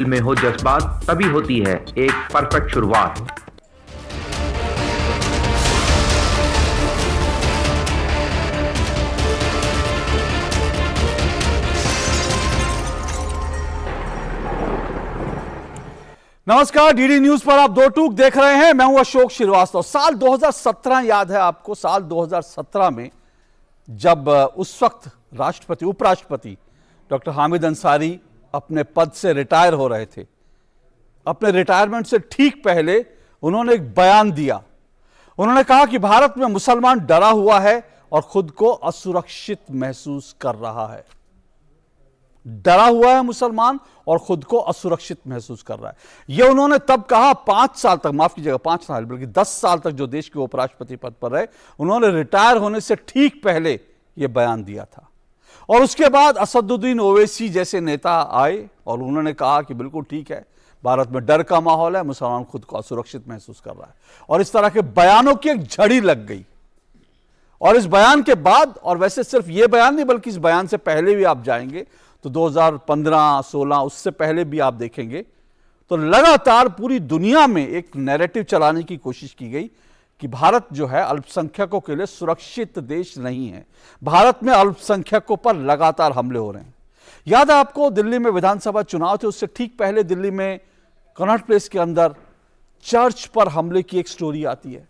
में हो जज्बात तभी होती है एक परफेक्ट शुरुआत। नमस्कार, डीडी न्यूज पर आप दो टूक देख रहे हैं। मैं हूं अशोक श्रीवास्तव। साल 2017 याद है आपको? साल 2017 में जब उस वक्त राष्ट्रपति उपराष्ट्रपति डॉक्टर हामिद अंसारी अपने पद से रिटायर हो रहे थे, अपने रिटायरमेंट से ठीक पहले उन्होंने एक बयान दिया। उन्होंने कहा कि भारत में मुसलमान डरा हुआ है और खुद को असुरक्षित महसूस कर रहा है। डरा हुआ है मुसलमान और खुद को असुरक्षित महसूस कर रहा है। यह उन्होंने तब कहा 5 साल तक, माफ कीजिएगा 5 साल बल्कि 10 साल तक जो देश के उपराष्ट्रपति पद पर रहे, उन्होंने रिटायर होने से ठीक पहले यह बयान दिया था। और उसके बाद असदुद्दीन ओवैसी जैसे नेता आए और उन्होंने कहा कि बिल्कुल ठीक है, भारत में डर का माहौल है, मुसलमान खुद को असुरक्षित महसूस कर रहा है। और इस तरह के बयानों की एक झड़ी लग गई। और इस बयान के बाद, और वैसे सिर्फ यह बयान नहीं बल्कि इस बयान से पहले भी आप जाएंगे तो 2015-16 उससे पहले भी आप देखेंगे तो लगातार पूरी दुनिया में एक नैरेटिव चलाने की कोशिश की गई कि भारत जो है अल्पसंख्यकों के लिए सुरक्षित देश नहीं है। भारत में अल्पसंख्यकों पर लगातार हमले हो रहे हैं। याद है आपको, दिल्ली में विधानसभा चुनाव थे, उससे ठीक पहले दिल्ली में कनॉट प्लेस के अंदर चर्च पर हमले की एक स्टोरी आती है।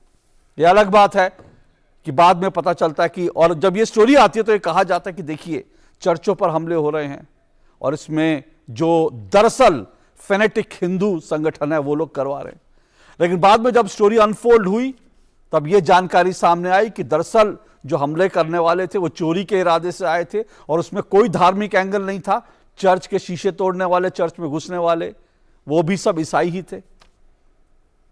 यह अलग बात है कि बाद में पता चलता है कि, और जब यह स्टोरी आती है तो यह कहा जाता है कि देखिए चर्चों पर हमले हो रहे हैं और इसमें जो दरअसल फेनेटिक हिंदू संगठन है वो लोग करवा रहे हैं। लेकिन बाद में जब स्टोरी अनफोल्ड हुई तब यह जानकारी सामने आई कि दरअसल जो हमले करने वाले थे वो चोरी के इरादे से आए थे और उसमें कोई धार्मिक एंगल नहीं था। चर्च के शीशे तोड़ने वाले, चर्च में घुसने वाले, वो भी सब ईसाई ही थे।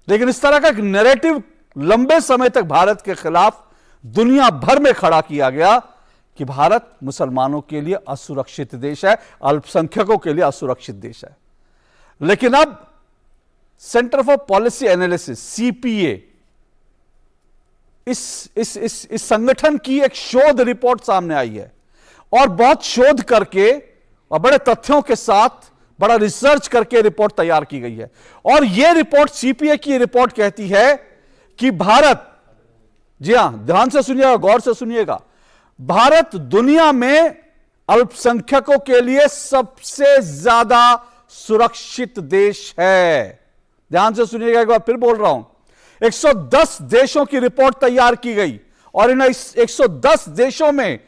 लेकिन इस तरह का एक नैरेटिव लंबे समय तक भारत के खिलाफ दुनिया भर में खड़ा किया गया कि भारत मुसलमानों के लिए असुरक्षित देश है, अल्पसंख्यकों के लिए असुरक्षित देश है। लेकिन अब centre for policy analysis CPA, इस संगठन की एक शोध रिपोर्ट सामने आई है और बहुत शोध करके और बड़े तथ्यों के साथ बड़ा रिसर्च करके रिपोर्ट तैयार की गई है। और यह रिपोर्ट, सीपीए की रिपोर्ट कहती है कि भारत, जी हां ध्यान से सुनिएगा, गौर से सुनिएगा, भारत दुनिया में अल्पसंख्यकों के लिए सबसे ज्यादा सुरक्षित देश है। ध्यान से सुनिएगा, एक बार फिर बोल रहा हूं, 110 देशों की रिपोर्ट तैयार की गई और इन 110 देशों में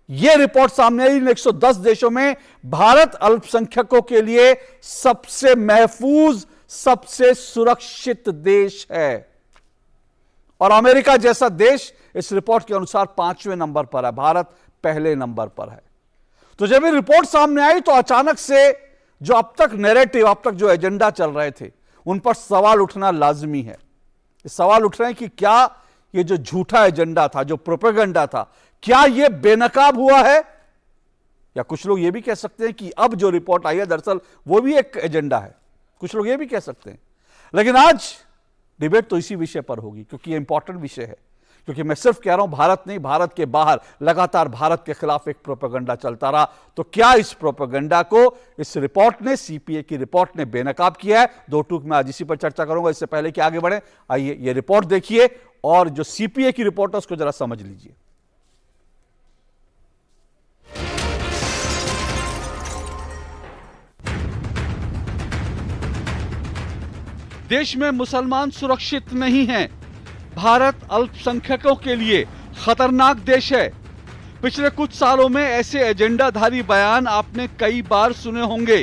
यह रिपोर्ट सामने आई। इन 110 देशों में भारत अल्पसंख्यकों के लिए सबसे महफूज, सबसे सुरक्षित देश है। और अमेरिका जैसा देश इस रिपोर्ट के अनुसार 5वें नंबर पर है, भारत पहले नंबर पर है। तो जब ये रिपोर्ट सामने आई तो अचानक से जो अब तक नैरेटिव, अब तक जो एजेंडा चल रहे थे, उन पर सवाल उठना लाजमी है। सवाल उठ रहे हैं कि क्या ये जो झूठा एजेंडा था, जो प्रोपेगेंडा था, क्या ये बेनकाब हुआ है? या कुछ लोग ये भी कह सकते हैं कि अब जो रिपोर्ट आई है दरअसल वो भी एक एजेंडा है। कुछ लोग ये भी कह सकते हैं। लेकिन आज डिबेट तो इसी विषय पर होगी क्योंकि ये इंपॉर्टेंट विषय है। क्योंकि मैं सिर्फ कह रहा हूं भारत नहीं, भारत के बाहर लगातार भारत के खिलाफ एक प्रोपेगेंडा चलता रहा। तो क्या इस प्रोपेगेंडा को इस रिपोर्ट ने, सीपीए की रिपोर्ट ने बेनकाब किया है? दो टूक में आज इसी पर चर्चा करूंगा। इससे पहले कि आगे बढ़े, आइए ये रिपोर्ट देखिए और जो सीपीए की रिपोर्ट है उसको जरा समझ लीजिए। देश में मुसलमान सुरक्षित नहीं हैं। भारत अल्पसंख्यकों के लिए खतरनाक देश है। पिछले कुछ सालों में ऐसे एजेंडाधारी बयान आपने कई बार सुने होंगे।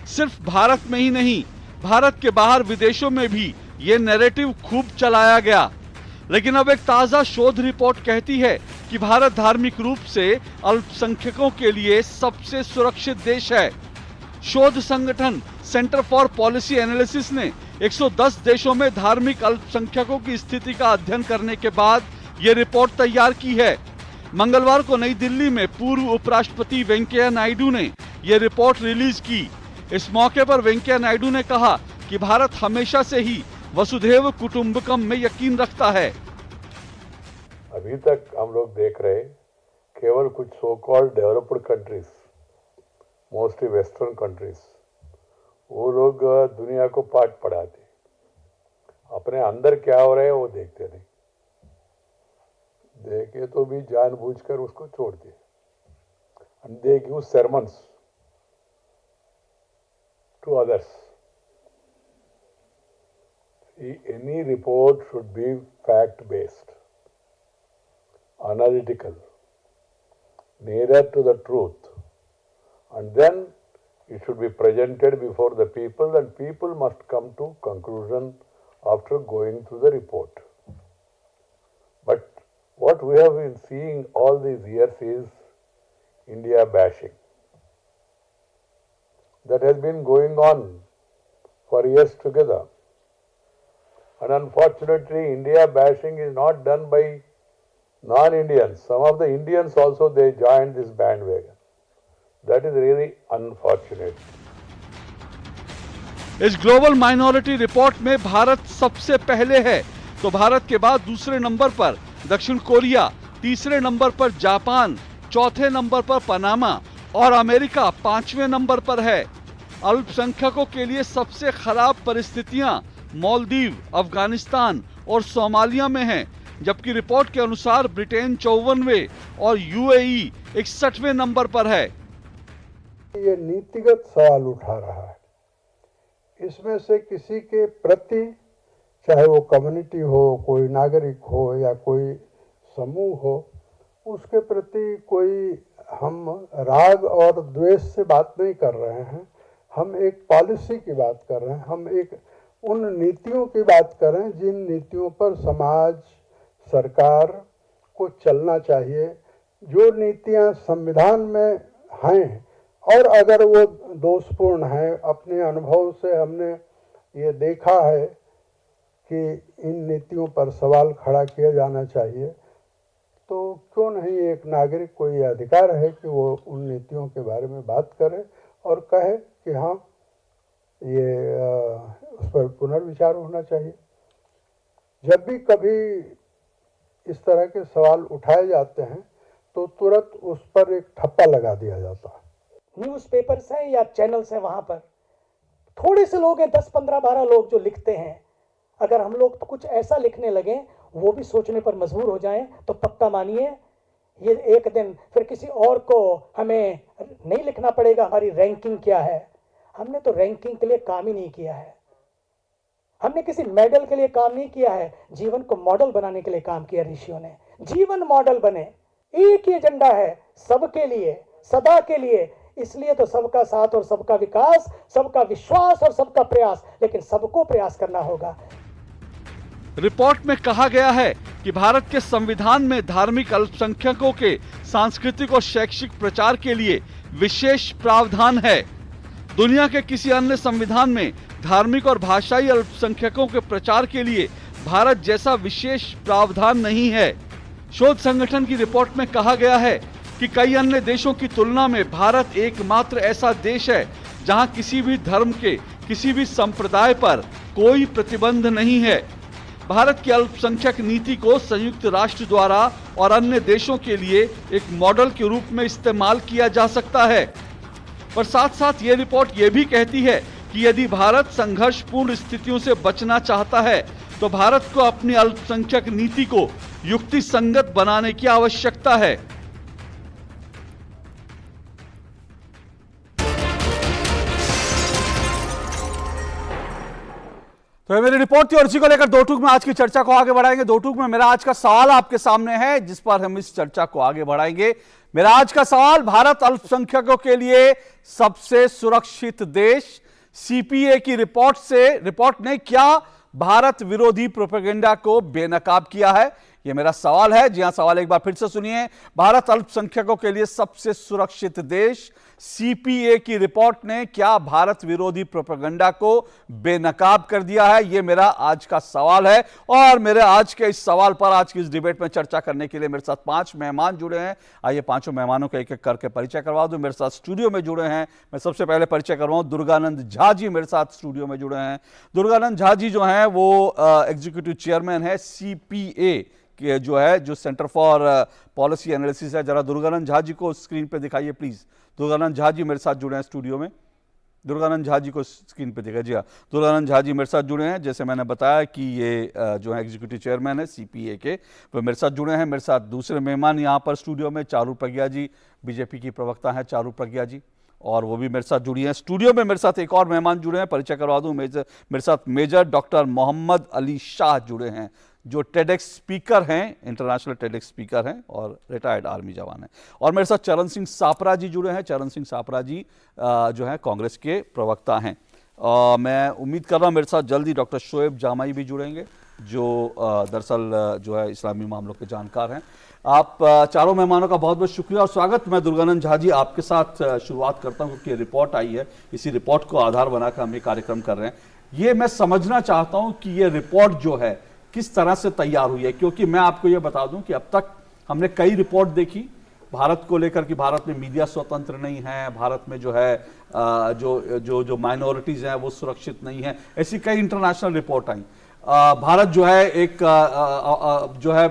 सिर्फ भारत में ही नहीं, भारत के बाहर विदेशों में भी यह नैरेटिव खूब चलाया गया। लेकिन अब एक ताजा शोध रिपोर्ट कहती है कि भारत धार्मिक रूप से अल्पसंख्यकों के लिए सबसे सुरक्षित देश है। शोध संगठन सेंटर फॉर पॉलिसी एनालिसिस ने 110 देशों में धार्मिक अल्पसंख्यकों की स्थिति का अध्ययन करने के बाद यह रिपोर्ट तैयार की है। मंगलवार को नई दिल्ली में पूर्व उपराष्ट्रपति वेंकैया नायडू ने यह रिपोर्ट रिलीज की। इस मौके पर वेंकैया नायडू ने कहा कि भारत हमेशा से ही वसुधैव कुटुंबकम में यकीन रखता है। अभी तक हम लोग देख रहे केवल कुछ so called developed countries, mostly western countries, वो लोग दुनिया को पाठ पढ़ाते, अपने अंदर क्या हो रहा है वो देखते नहीं, देखे तो भी जानबूझकर उसको छोड़ दिए। And they give sermons to others. Any report should be fact-based, analytical, nearer to the truth, and then it should be presented before the people, and people must come to conclusion after going through the report. But what we have been seeing all these years is India bashing. That has been going on for years together. And unfortunately, India bashing is not done by non-Indians. Some of the Indians also, they joined this bandwagon. That is really unfortunate. इस global minority report में भारत सबसे पहले है, तो भारत के बाद दूसरे number पर दक्षिण कोरिया, तीसरे नंबर पर जापान, चौथे नंबर पर पनामा और अमेरिका 5वें नंबर पर है। अल्पसंख्यकों के लिए सबसे खराब परिस्थितियां मालदीव, अफगानिस्तान और सोमालिया में हैं, जबकि रिपोर्ट के अनुसार ब्रिटेन 54वें और यूएई 61वें नंबर पर है। ये नीतिगत सवाल उठा रहा है, इसमें से किसी के प्रति, चाहे वो कम्युनिटी हो, कोई नागरिक हो या कोई समूह हो, उसके प्रति कोई हम राग और द्वेष से बात नहीं कर रहे हैं। हम एक पॉलिसी की बात कर रहे हैं, हम एक उन नीतियों की बात कर रहे हैं जिन नीतियों पर समाज, सरकार को चलना चाहिए, जो नीतियां संविधान में हैं और अगर वो दोषपूर्ण हैं। अपने अनुभव से हमने ये देखा है कि इन नीतियों पर सवाल खड़ा किया जाना चाहिए, तो क्यों नहीं एक नागरिक को ये अधिकार है कि वो उन नीतियों के बारे में बात करे और कहे कि हाँ, ये उस पर पुनर्विचार होना चाहिए। जब भी कभी इस तरह के सवाल उठाए जाते हैं तो तुरंत उस पर एक ठप्पा लगा दिया जाता है। न्यूज़पेपर्स हैं या चैनल्स हैं, वहाँ पर थोड़े से लोग हैं, 10, 15, 12 लोग जो लिखते हैं। अगर हम लोग कुछ ऐसा लिखने लगें, वो भी सोचने पर मजबूर हो जाएं, तो पक्का मानिए ये एक दिन फिर किसी और को हमें नहीं लिखना पड़ेगा हमारी रैंकिंग क्या है। हमने तो रैंकिंग के लिए काम ही नहीं किया है, हमने किसी मेडल के लिए काम नहीं किया है, जीवन को मॉडल बनाने के लिए काम किया ऋषियों ने। जीवन मॉडल बने, एक ही एजेंडा है, सबके लिए, सदा के लिए। इसलिए तो सबका साथ और सबका विकास, सबका विश्वास और सबका प्रयास, लेकिन सबको प्रयास करना होगा। रिपोर्ट में कहा गया है कि भारत के संविधान में धार्मिक अल्पसंख्यकों के सांस्कृतिक और शैक्षिक प्रचार के लिए विशेष प्रावधान है। दुनिया के किसी अन्य संविधान में धार्मिक और भाषाई अल्पसंख्यकों के प्रचार के लिए भारत जैसा विशेष प्रावधान नहीं है। शोध संगठन की रिपोर्ट में कहा गया है कि कई अन्य देशों की तुलना में भारत एकमात्र ऐसा देश है जहां किसी भी धर्म के, किसी भी संप्रदाय पर कोई प्रतिबंध नहीं है। भारत की अल्पसंख्यक नीति को संयुक्त राष्ट्र द्वारा और अन्य देशों के लिए एक मॉडल के रूप में इस्तेमाल किया जा सकता है। पर साथ साथ ये रिपोर्ट ये भी कहती है कि यदि भारत संघर्षपूर्ण स्थितियों से बचना चाहता है तो भारत को अपनी अल्पसंख्यक नीति को युक्ति संगत बनाने की आवश्यकता है। तो ये मेरी रिपोर्ट थी और इसी को लेकर दो टूक में आज की चर्चा को आगे बढ़ाएंगे। दो टूक में मेरा आज का सवाल आपके सामने है जिस पर हम इस चर्चा को आगे बढ़ाएंगे। मेरा आज का सवाल, भारत अल्पसंख्यकों के लिए सबसे सुरक्षित देश, सीपीए की रिपोर्ट ने क्या भारत विरोधी प्रोपेगेंडा को बेनकाब किया है? यह मेरा सवाल है। जी हां, सवाल एक बार फिर से सुनिए। भारत अल्पसंख्यकों के लिए सबसे सुरक्षित देश, सीपीए की रिपोर्ट ने क्या भारत विरोधी प्रोपेगेंडा को बेनकाब कर दिया है? यह मेरा आज का सवाल है। और मेरे आज के इस सवाल पर, आज की इस डिबेट में चर्चा करने के लिए मेरे साथ 5 मेहमान जुड़े हैं। आइए पांचों मेहमानों का एक एक करके परिचय करवा दूं। मेरे साथ स्टूडियो में जुड़े हैं, मैं सबसे पहले परिचय करवाऊं, दुर्गानंद झा जी मेरे साथ स्टूडियो में जुड़े हैं। दुर्गानंद झा जी जो हैं वो एग्जीक्यूटिव चेयरमैन है सीपीए के, जो सेंटर फॉर पॉलिसी एनालिसिस है। जरा दुर्गानंद झा जी को स्क्रीन पे दिखाइए प्लीज। दुर्गानंद झा जी मेरे साथ जुड़े हैं स्टूडियो में। दुर्गानंद झा जी को स्क्रीन पे देखा। जी हाँ, दुर्गानंद झा जी मेरे साथ जुड़े हैं। जैसे मैंने बताया कि ये जो है एग्जीक्यूटिव चेयरमैन है सीपीए के, वो मेरे साथ जुड़े हैं। मेरे साथ दूसरे मेहमान यहाँ पर स्टूडियो में चारू प्रज्ञा जी, बीजेपी की प्रवक्ता हैं चारू प्रज्ञा जी, और वो भी मेरे साथ जुड़ी हैं। स्टूडियो में मेरे साथ एक और मेहमान जुड़े हैं, परिचय करवा दूं। मेरे साथ मेजर डॉक्टर मोहम्मद अली शाह जुड़े हैं, जो टेडेक्स स्पीकर हैं, इंटरनेशनल टेडेक्स स्पीकर हैं और रिटायर्ड आर्मी जवान हैं। और मेरे साथ चरण सिंह सापरा जी जुड़े हैं। चरण सिंह सापरा जी जो हैं कांग्रेस के प्रवक्ता हैं। मैं उम्मीद कर रहा हूँ मेरे साथ जल्दी डॉक्टर शोएब जामाई भी जुड़ेंगे, जो दरअसल जो है इस्लामी मामलों के जानकार हैं। आप चारों मेहमानों का बहुत बहुत शुक्रिया और स्वागत। मैं दुर्गानंद झा जी आपके साथ शुरुआत करता हूँ, क्योंकि रिपोर्ट आई है, इसी रिपोर्ट को आधार बनाकर हम ये कार्यक्रम कर रहे हैं। ये मैं समझना चाहता हूँ कि ये रिपोर्ट जो है किस तरह से तैयार हुई है, क्योंकि मैं आपको ये बता दूं कि अब तक हमने कई रिपोर्ट देखी भारत को लेकर कि भारत में मीडिया स्वतंत्र नहीं है, भारत में जो है जो माइनॉरिटीज हैं वो सुरक्षित नहीं है, ऐसी कई इंटरनेशनल रिपोर्ट आई। भारत जो है एक जो है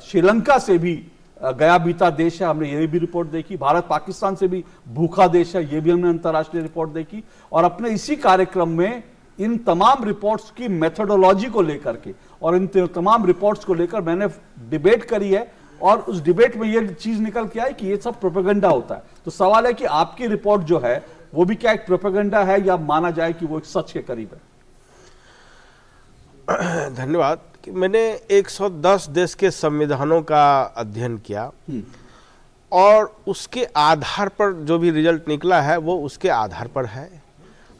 श्रीलंका से भी गया बीता देश है, हमने ये भी रिपोर्ट देखी। भारत पाकिस्तान से भी भूखा देश है, ये भी हमने अंतर्राष्ट्रीय रिपोर्ट देखी। और अपने इसी कार्यक्रम में इन तमाम रिपोर्ट्स की मेथोडोलॉजी को लेकर के और इन तमाम रिपोर्ट्स को लेकर मैंने डिबेट करी है, और उस डिबेट में ये चीज निकल के आई कि ये सब प्रोपेगेंडा होता है। तो सवाल है कि आपकी रिपोर्ट जो है वो भी क्या एक प्रोपेगेंडा है, या माना जाए कि वो एक सच के करीब है? धन्यवाद। कि मैंने 110 देश के संविधानों का अध्ययन किया और उसके आधार पर जो भी रिजल्ट निकला है वो उसके आधार पर है।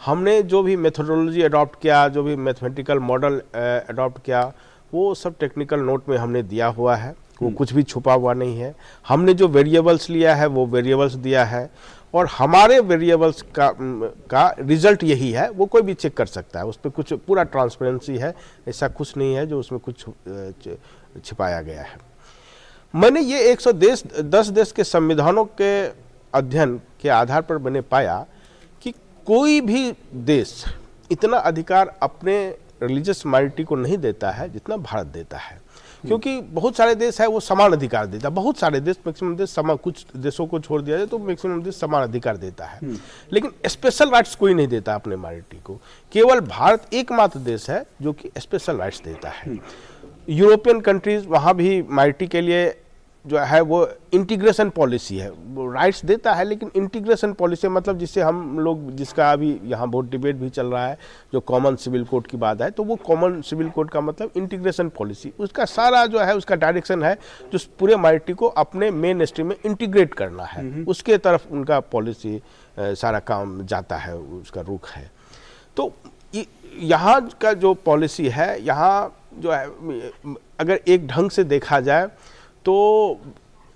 हमने जो भी मेथोडोलॉजी अडॉप्ट किया, जो भी मैथमेटिकल मॉडल अडॉप्ट किया, वो सब टेक्निकल नोट में हमने दिया हुआ है, वो कुछ भी छुपा हुआ नहीं है। हमने जो वेरिएबल्स लिया है वो वेरिएबल्स दिया है, और हमारे वेरिएबल्स का रिजल्ट यही है। वो कोई भी चेक कर सकता है, उस पर कुछ पूरा ट्रांसपेरेंसी है, ऐसा कुछ नहीं है जो उसमें कुछ छिपाया गया है। मैंने ये 110 देश के संविधानों के अध्ययन के आधार पर मैंने पाया कि कोई भी देश इतना अधिकार अपने रिलीजियस माइनॉरिटी को नहीं देता है जितना भारत देता है। क्योंकि बहुत सारे देश है वो समान अधिकार देता है, बहुत सारे देश, मैक्सिमम देश समान, कुछ देशों को छोड़ दिया जाए तो मैक्सिमम देश समान अधिकार देता है, लेकिन स्पेशल राइट्स कोई नहीं देता अपने माइनॉरिटी को। केवल भारत एकमात्र देश है जो कि स्पेशल राइट्स देता है। यूरोपियन कंट्रीज वहाँ भी माइनॉरिटी के लिए जो है वो इंटीग्रेशन पॉलिसी है, वो राइट्स देता है, लेकिन इंटीग्रेशन पॉलिसी मतलब जिससे हम लोग, जिसका अभी यहाँ बहुत डिबेट भी चल रहा है, जो कॉमन सिविल कोड की बात है, तो वो कॉमन सिविल कोड का मतलब इंटीग्रेशन पॉलिसी, उसका सारा जो है उसका डायरेक्शन है जो पूरे माइनॉरिटी को अपने मेन स्ट्रीम में इंटीग्रेट करना है, उसके तरफ उनका पॉलिसी सारा काम जाता है, उसका रुख है। तो यहाँ का जो पॉलिसी है, यहाँ जो है अगर एक ढंग से देखा जाए तो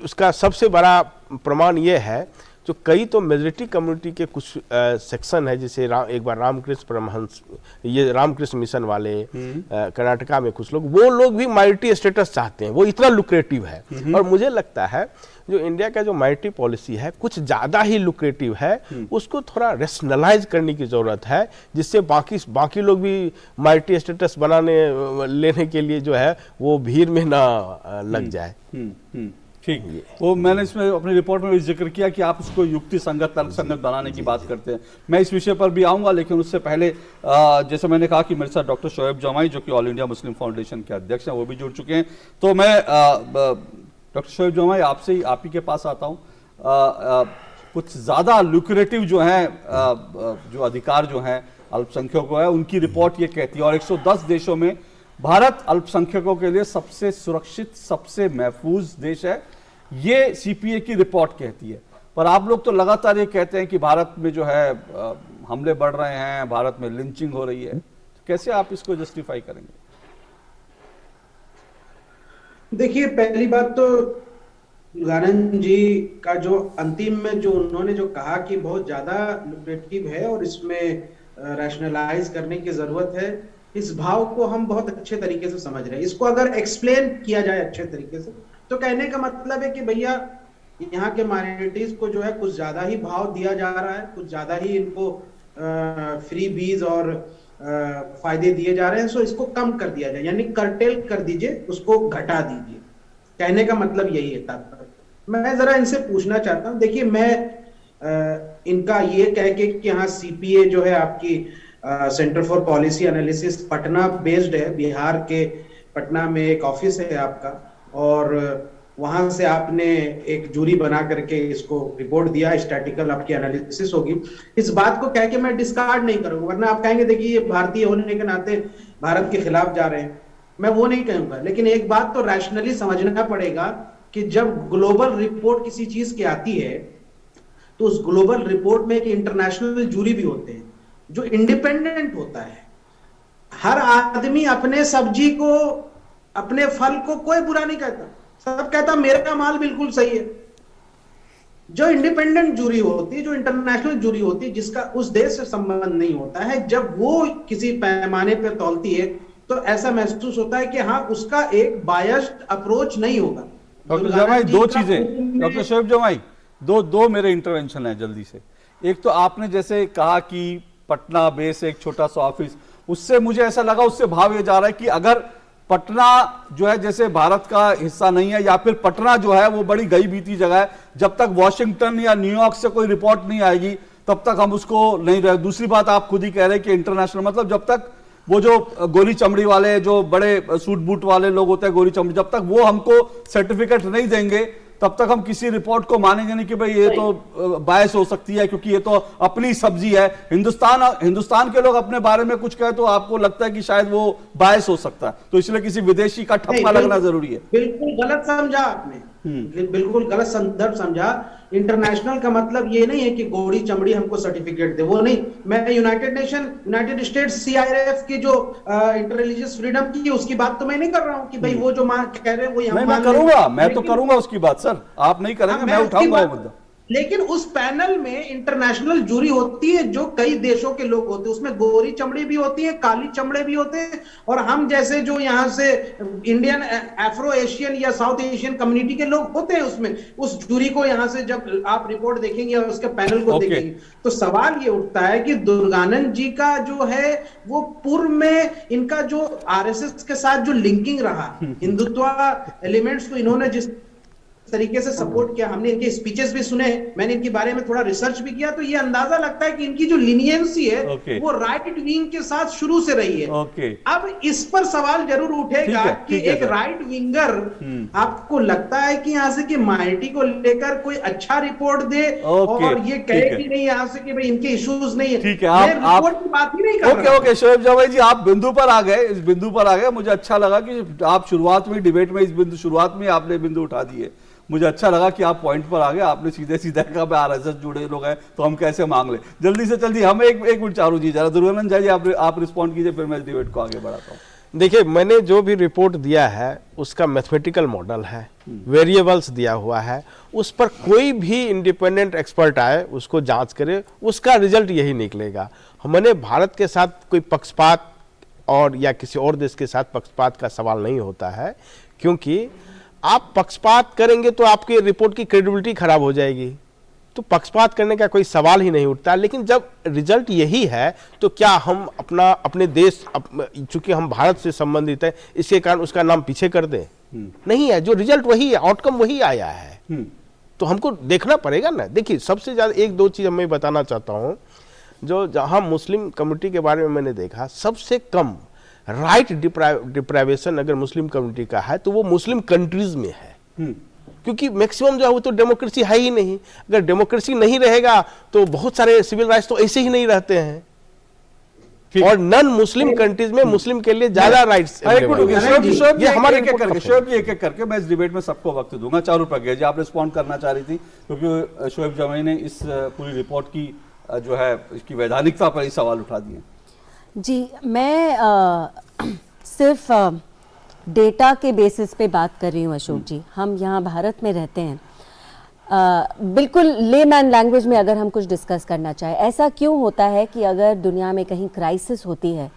उसका सबसे बड़ा प्रमाण ये है, जो कई तो मेजॉरिटी कम्युनिटी के कुछ सेक्शन है, जैसे एक बार रामकृष्ण परमहंस, ये रामकृष्ण मिशन वाले कर्नाटका में कुछ लोग, वो लोग भी माइनॉरिटी स्टेटस चाहते हैं, वो इतना लुक्रेटिव है। और मुझे लगता है जो इंडिया का जो माइनॉरिटी पॉलिसी है कुछ ज़्यादा ही लुक्रेटिव है, उसको थोड़ा रेशनलाइज करने की ज़रूरत है, जिससे बाकी लोग भी माइनॉरिटी स्टेटस लेने के लिए जो है वो भीड़ में ना लग जाए। ठीक, वो मैंने इसमें अपनी रिपोर्ट में भी जिक्र किया कि आप उसको युक्ति संगत, तर्क संगत बनाने की बात करते हैं। मैं इस विषय पर भी आऊंगा, लेकिन उससे पहले जैसे मैंने कहा कि मेरे साथ डॉक्टर शोएब जामाई, जो कि ऑल इंडिया मुस्लिम फाउंडेशन के अध्यक्ष हैं, वो भी जुड़ चुके हैं। तो मैं डॉक्टर शोएब जामाई आपसे ही, आप ही के पास आता हूँ। कुछ ज़्यादा लुक्रेटिव जो है जो अधिकार जो हैं अल्पसंख्यकों को है, उनकी रिपोर्ट ये कहती है, और 110 देशों में भारत अल्पसंख्यकों के लिए सबसे सुरक्षित, सबसे महफूज देश है, ये सीपीए की रिपोर्ट कहती है। पर आप लोग तो लगातार ये कहते हैं कि भारत में जो है हमले बढ़ रहे हैं, भारत में लिंचिंग हो रही है, तो कैसे आप इसको जस्टिफाई करेंगे? देखिए, पहली बात तो गानन जी का जो अंतिम में जो उन्होंने जो कहा कि बहुत ज्यादा लुक्रेटिव है और इसमें रैशनलाइज करने की जरूरत है, इस भाव को हम बहुत अच्छे तरीके से समझ रहे हैं। इसको अगर एक्सप्लेन किया जाए अच्छे तरीके से, तो कहने का मतलब है कि भैया यहाँ के माइनॉरिटीज को जो है कुछ ज्यादा ही भाव दिया जा रहा है, कुछ ज्यादा ही इनको फ्री बीज और फायदे दिए जा रहे हैं, सो इसको कम कर दिया जाए, यानी कर्टेल कर दीजिए, उसको घटा दीजिए। कहने का मतलब यही है तात्पर्य। मैं जरा इनसे पूछना चाहता हूँ, देखिए मैं इनका ये कह के कि हाँ सीपीए जो है आपकी centre for policy analysis Patna based है, बिहार के पटना में एक ऑफिस है आपका, और वहां से आपने एक जूरी बना करके इसको रिपोर्ट दिया, स्टैटिकल आपकी एनालिसिस होगी। इस बात को कह के मैं डिस्कार्ड नहीं करूंगा, वरना आप कहेंगे देखिए ये भारतीय होने के नाते भारत के खिलाफ जा रहे हैं, मैं वो नहीं कहूंगा। लेकिन एक बात तो रैशनली समझना पड़ेगा कि जब ग्लोबल रिपोर्ट किसी चीज की आती है तो उस ग्लोबल रिपोर्ट में एक इंटरनेशनल जूरी भी होते हैं जो इंडिपेंडेंट होता है। हर आदमी अपने सब्जी को, अपने फल को कोई बुरा नहीं कहता, सब कहता मेरा माल बिल्कुल सही है। जो इंडिपेंडेंट जूरी होती है, जो इंटरनेशनल जूरी होती है, जिसका उस देश से संबंध नहीं होता है, जब वो किसी पैमाने पर तौलती है तो ऐसा महसूस होता है कि हाँ उसका एक बायस्ड अप्रोच नहीं होगा। डॉक्टर जमाई, दो चीजें, डॉक्टर शोएब जमाई, दो मेरे इंटरवेंशन है जल्दी से। एक तो आपने जैसे कहा कि पटना बेस एक छोटा सा ऑफिस, उससे मुझे ऐसा लगा, उससे भाव ये जा रहा है कि अगर पटना जो है जैसे भारत का हिस्सा नहीं है, या फिर पटना जो है वो बड़ी गई बीती जगह है, जब तक वॉशिंगटन या न्यूयॉर्क से कोई रिपोर्ट नहीं आएगी तब तक हम उसको नहीं रहे। दूसरी बात आप खुद ही कह रहे हैं कि इंटरनेशनल, मतलब जब तक वो जो गोली चमड़ी वाले, जो बड़े सूट बूट वाले लोग होते हैं गोली चमड़ी, जब तक वो हमको सर्टिफिकेट नहीं देंगे तब तक हम किसी रिपोर्ट को मानेंगे नहीं कि भाई ये तो बायस हो सकती है, क्योंकि ये तो अपनी सब्जी है। हिंदुस्तान के लोग अपने बारे में कुछ कहे तो आपको लगता है कि शायद वो बायस हो सकता है, तो इसलिए किसी विदेशी का ठप्पा लगना जरूरी है। बिल्कुल गलत समझा आपने, बिल्कुल गलत संदर्भ समझा। इंटरनेशनल का मतलब ये नहीं है कि गोड़ी चमड़ी हमको सर्टिफिकेट दे, वो नहीं। मैं यूनाइटेड स्टेट्स सीआईएफ की जो इंटररिलीजियस फ्रीडम की, उसकी बात तो मैं नहीं कर रहा हूं कि भाई वो जो कह रहे हैं वो नहीं, मैं करूंगा, मैं तो करूंगा उसकी बात सर, आप नहीं करेंगे, मैं उठाऊंगा वो मुद्दा। लेकिन उस पैनल में इंटरनेशनल जूरी होती है जो कई देशों के लोग होते हैं, उसमें गोरी चमड़ी भी होती है, काली चमड़े भी होते हैं, और हम जैसे जो यहाँ से इंडियन, एफ्रो एशियन या साउथ एशियन कम्युनिटी के लोग होते हैं उसमें। उस जूरी को यहाँ से जब आप रिपोर्ट देखेंगे या उसके पैनल को देखेंगे तो सवाल ये उठता है कि दुर्गानंद जी का जो है वो पूर्व में इनका जो आरएसएस के साथ जो लिंकिंग रहा, हिंदुत्व एलिमेंट्स को इन्होंने जिस तरीके से सपोर्ट किया, हमने इनके स्पीचेस भी सुने, मैंने इनके बारे में थोड़ा रिसर्च भी किया, तो ये अंदाजा लगता है कि इनकी जो लीनियंसी है वो राइट विंग के साथ शुरू से रही है। अब इस पर सवाल जरूर उठेगा कि एक राइट विंगर आपको लगता है कि यहाँ से कि माइनॉरिटी को लेकर कोई अच्छा रिपोर्ट दे और ये कहे कि नहीं यहाँ से कि भाई इनके इश्यूज नहीं है। ठीक है, आप रिपोर्ट की बात ही नहीं कर रहे। ओके शोएब जमाई जी, आप बिंदु पर आ गए, इस बिंदु पर आ गए। मुझे अच्छा लगा कि आप शुरुआत में डिबेट में शुरुआत में आपने बिंदु उठा दिए। मुझे अच्छा लगा कि आप पॉइंट पर आ गए, आपने सीधे सीधे कहा आरएसएस जुड़े लोग हैं तो हम कैसे मांग ले। जल्दी से जल्दी हम एक मिनट चारू जी, जरा दुर्गानंद जी आप रिस्पॉन्ड कीजिए, फिर मैं डिबेट को आगे बढ़ाता हूँ। देखिए, मैंने जो भी रिपोर्ट दिया है उसका मैथमेटिकल मॉडल है, वेरिएबल्स दिया हुआ है, उस पर कोई भी इंडिपेंडेंट एक्सपर्ट आए उसको जांच करे, उसका रिजल्ट यही निकलेगा। हमने भारत के साथ कोई पक्षपात और या किसी और देश के साथ पक्षपात का सवाल नहीं होता है, क्योंकि आप पक्षपात करेंगे तो आपकी रिपोर्ट की क्रेडिबिलिटी खराब हो जाएगी, तो पक्षपात करने का कोई सवाल ही नहीं उठता। लेकिन जब रिजल्ट यही है तो क्या हम अपने देश, चूंकि हम भारत से संबंधित है, इसके कारण उसका नाम पीछे कर दें? नहीं है, जो रिजल्ट वही है, आउटकम वही आया है, तो हमको देखना पड़ेगा ना। देखिए, सबसे ज्यादा एक दो चीज मैं बताना चाहता हूँ, जो जहां मुस्लिम कम्युनिटी के बारे में मैंने देखा, सबसे कम राइट डिप्राइवेशन अगर मुस्लिम कम्युनिटी का है तो वो मुस्लिम कंट्रीज में है, क्योंकि मैक्सिमम जो है वो तो डेमोक्रेसी है ही नहीं। अगर डेमोक्रेसी नहीं रहेगा तो बहुत सारे सिविल राइट्स तो ऐसे ही नहीं रहते हैं, और नॉन मुस्लिम कंट्रीज में मुस्लिम के लिए ज्यादा राइट्स। ये हमारे एक एक करके मैं इस डिबेट में सबको वक्त दूंगा। चारू प्रज्ञा जी, आप रिस्पॉन्ड करना चाह रही थी, क्योंकि शोएब जमाई ने इस पूरी रिपोर्ट की जो है इसकी वैधानिकता पर ही सवाल उठा दिए। जी, मैं सिर्फ डेटा के बेसिस पे बात कर रही हूँ अशोक जी। हम यहाँ भारत में रहते हैं, बिल्कुल लेमैन लैंग्वेज में अगर हम कुछ डिस्कस करना चाहें, ऐसा क्यों होता है कि अगर दुनिया में कहीं क्राइसिस होती है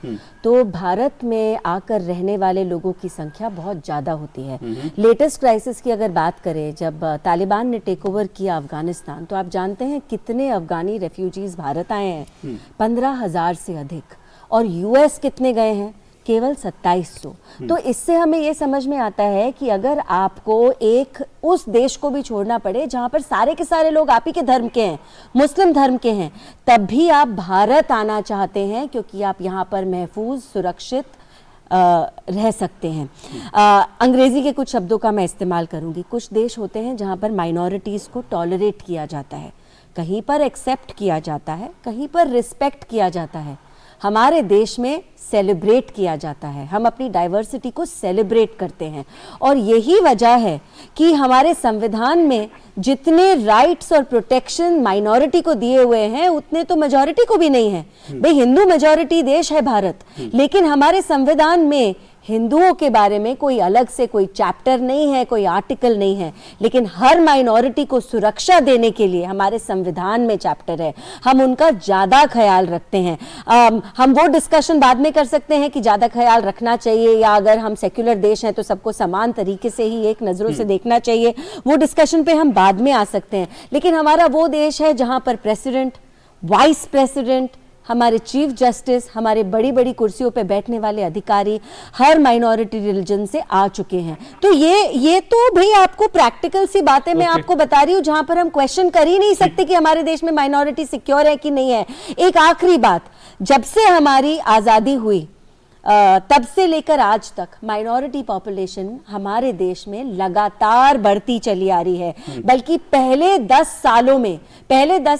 तो भारत में आकर रहने वाले लोगों की संख्या बहुत ज़्यादा होती है। लेटेस्ट क्राइसिस की अगर बात करें, जब तालिबान ने टेक ओवर किया अफगानिस्तान, तो आप जानते हैं कितने अफगानी रेफ्यूजीज भारत आए हैं? 15,000 से अधिक। और यूएस कितने गए हैं? केवल 2700। तो इससे हमें ये समझ में आता है कि अगर आपको एक उस देश को भी छोड़ना पड़े जहां पर सारे के सारे लोग आप ही के धर्म के हैं, मुस्लिम धर्म के हैं, तब भी आप भारत आना चाहते हैं क्योंकि आप यहाँ पर महफूज, सुरक्षित रह सकते हैं। अंग्रेजी के कुछ शब्दों का मैं इस्तेमाल करूंगी। कुछ देश होते हैं जहां पर माइनॉरिटीज़ को टॉलरेट किया जाता है, कहीं पर एक्सेप्ट किया जाता है, कहीं पर रिस्पेक्ट किया जाता है। हमारे देश में सेलिब्रेट किया जाता है, हम अपनी डाइवर्सिटी को सेलिब्रेट करते हैं और यही वजह है कि हमारे संविधान में जितने राइट्स और प्रोटेक्शन माइनॉरिटी को दिए हुए हैं उतने तो मेजॉरिटी को भी नहीं है। भाई हिंदू मेजॉरिटी देश है भारत, लेकिन हमारे संविधान में हिंदुओं के बारे में कोई अलग से कोई चैप्टर नहीं है, कोई आर्टिकल नहीं है, लेकिन हर माइनॉरिटी को सुरक्षा देने के लिए हमारे संविधान में चैप्टर है। हम उनका ज़्यादा ख्याल रखते हैं। हम वो डिस्कशन बाद में कर सकते हैं कि ज़्यादा ख्याल रखना चाहिए या अगर हम सेक्युलर देश हैं तो सबको समान तरीके से ही एक नज़रों से देखना चाहिए, वो डिस्कशन पे हम बाद में आ सकते हैं। लेकिन हमारा वो देश है जहाँ पर प्रेसिडेंट, वाइस प्रेसिडेंट, हमारे चीफ जस्टिस, हमारे बड़ी बड़ी कुर्सियों पे बैठने वाले अधिकारी हर माइनॉरिटी रिलीजन से आ चुके हैं। तो ये तो भाई आपको प्रैक्टिकल सी बातें मैं आपको बता रही हूँ जहां पर हम क्वेश्चन कर ही नहीं सकते कि हमारे देश में माइनॉरिटी सिक्योर है कि नहीं है। एक आखिरी बात, जब से हमारी आज़ादी हुई तब से लेकर आज तक माइनॉरिटी पॉपुलेशन हमारे देश में लगातार बढ़ती चली आ रही है। बल्कि पहले 10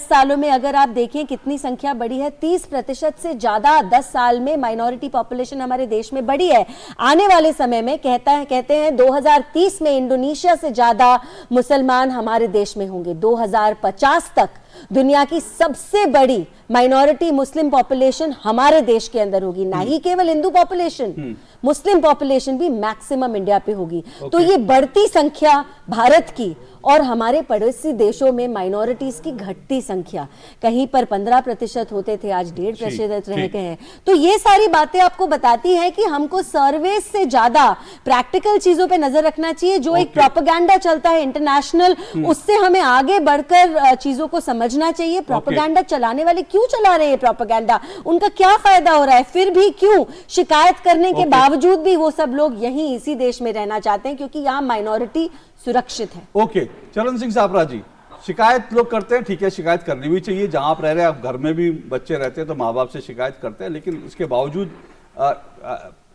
सालों में अगर आप देखें कितनी संख्या बढ़ी है, 30% से ज्यादा 10 साल में माइनॉरिटी पॉपुलेशन हमारे देश में बढ़ी है। आने वाले समय में कहते हैं 2030 में इंडोनेशिया से ज्यादा मुसलमान हमारे देश में होंगे। 2050 तक दुनिया की सबसे बड़ी माइनॉरिटी मुस्लिम पॉपुलेशन हमारे देश के अंदर होगी। ना ही केवल हिंदू पॉपुलेशन, मुस्लिम पॉपुलेशन भी मैक्सिमम इंडिया पे होगी। तो ये बढ़ती संख्या भारत की और हमारे पड़ोसी देशों में माइनॉरिटीज की घटती संख्या, कहीं पर 15% होते थे, आज 1.5% रह गए हैं। तो ये सारी बातें आपको बताती हैं कि हमको सर्वे से ज्यादा प्रैक्टिकल चीजों पे नजर रखना चाहिए। जो एक प्रोपेगेंडा चलता है इंटरनेशनल, उससे हमें आगे बढ़कर चीजों को समझना चाहिए। प्रोपेगेंडा चलाने वाले क्यों चला रहे हैं प्रोपेगेंडा, उनका क्या फायदा हो रहा है, फिर भी क्यों शिकायत करने के बावजूद भी वो सब लोग यहीं इसी देश में रहना चाहते हैं क्योंकि यहाँ माइनॉरिटी सुरक्षित है। ओके, चरण सिंह सापरा जी, शिकायत लोग करते हैं, ठीक है, शिकायत करनी भी चाहिए। जहां आप रह रहे हैं, आप घर में भी बच्चे रहते हैं तो माँ बाप से शिकायत करते हैं, लेकिन इसके बावजूद